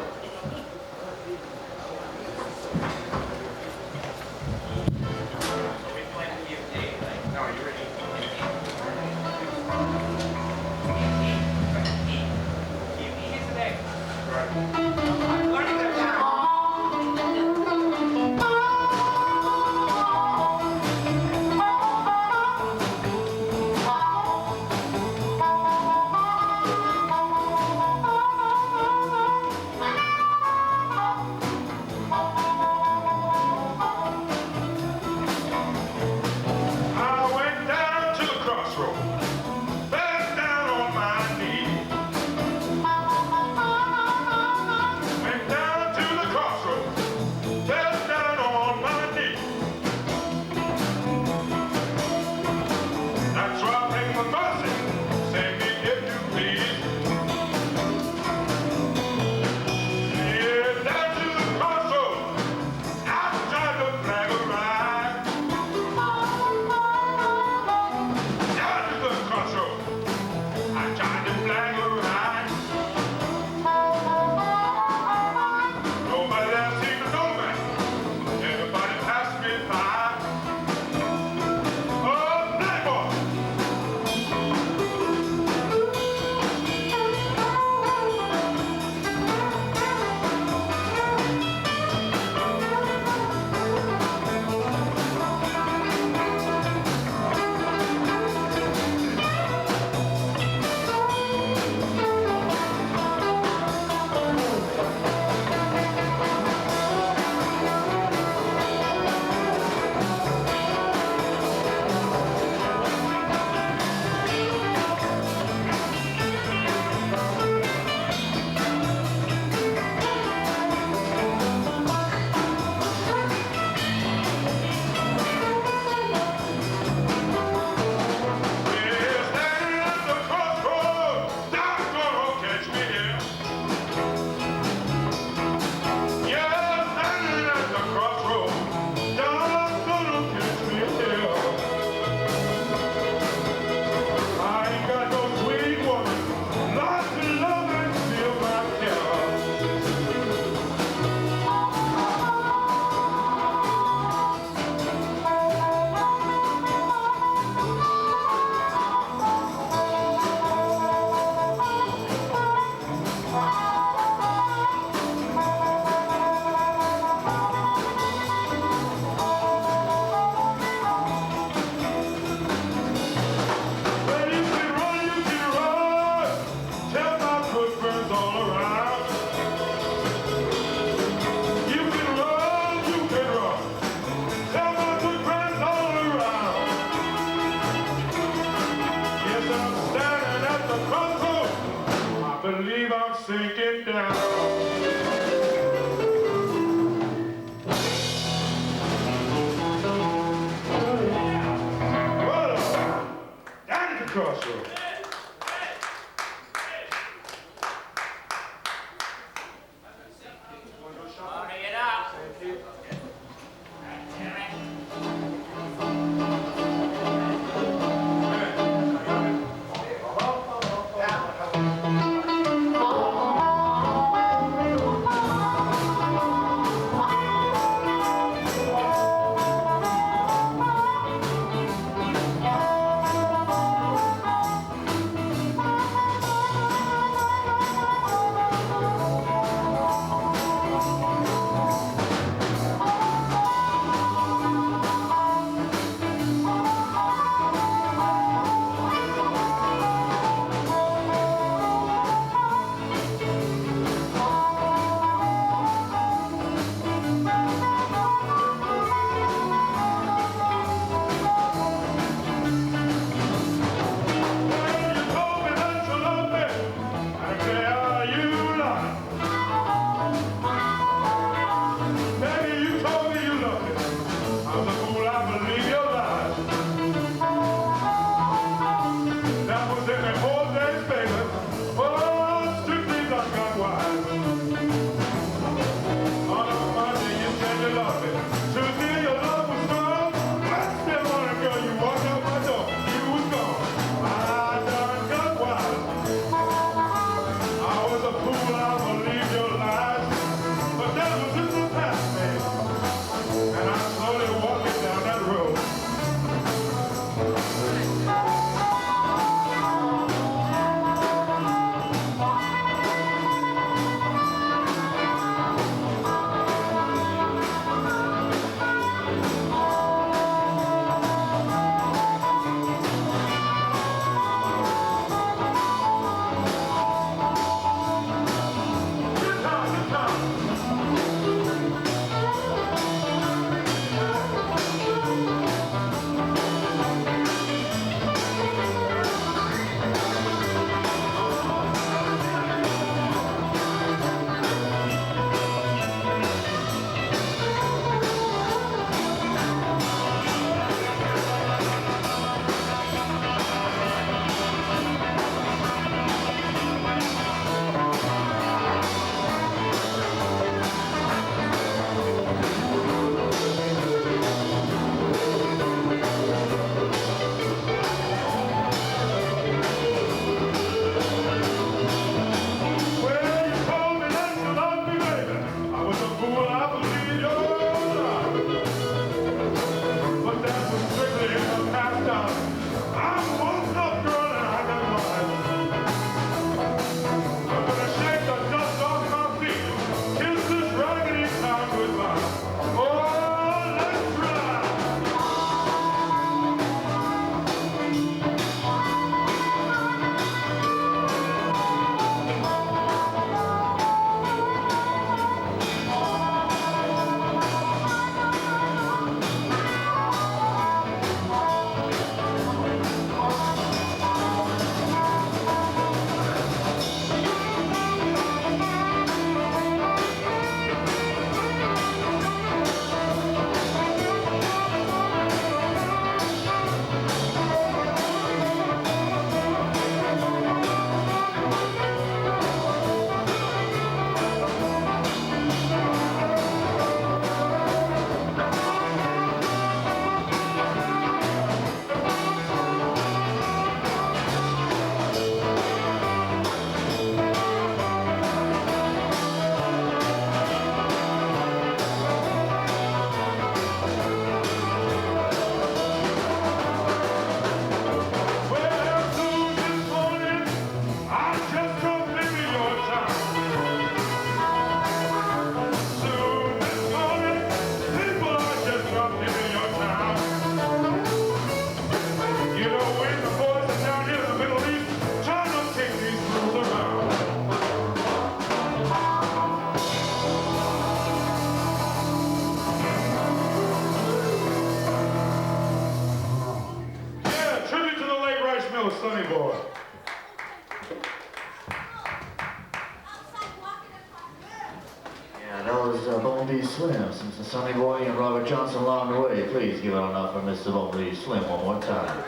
Slim. Since the Sonny Boy and Robert Johnson along the way, please give it on up for Mr. Bumblebee Slim one more time.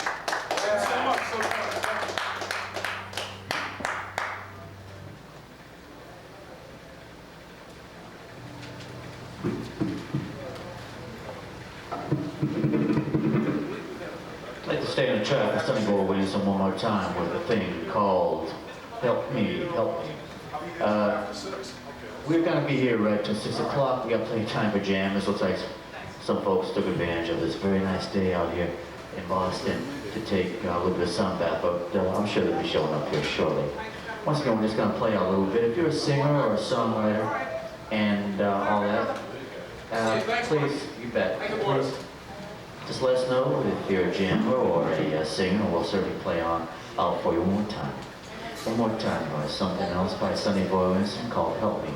I'd like to stay on the track with Sonny Boy Williamson one more time with a thing called Help Me, Help Me. We're going to be here right till 6 o'clock. We got plenty of time for jam. This looks like some folks took advantage of this very nice day out here in Boston to take a little bit of sun bath, but I'm sure they'll be showing up here shortly. Once again, we're just going to play out a little bit. If you're a singer or a songwriter and all that, please, you bet, please just let us know if you're a jammer or a singer, and we'll certainly play on out for you one more time. One more time by something else by Sonny Boy Williamson called Help Me.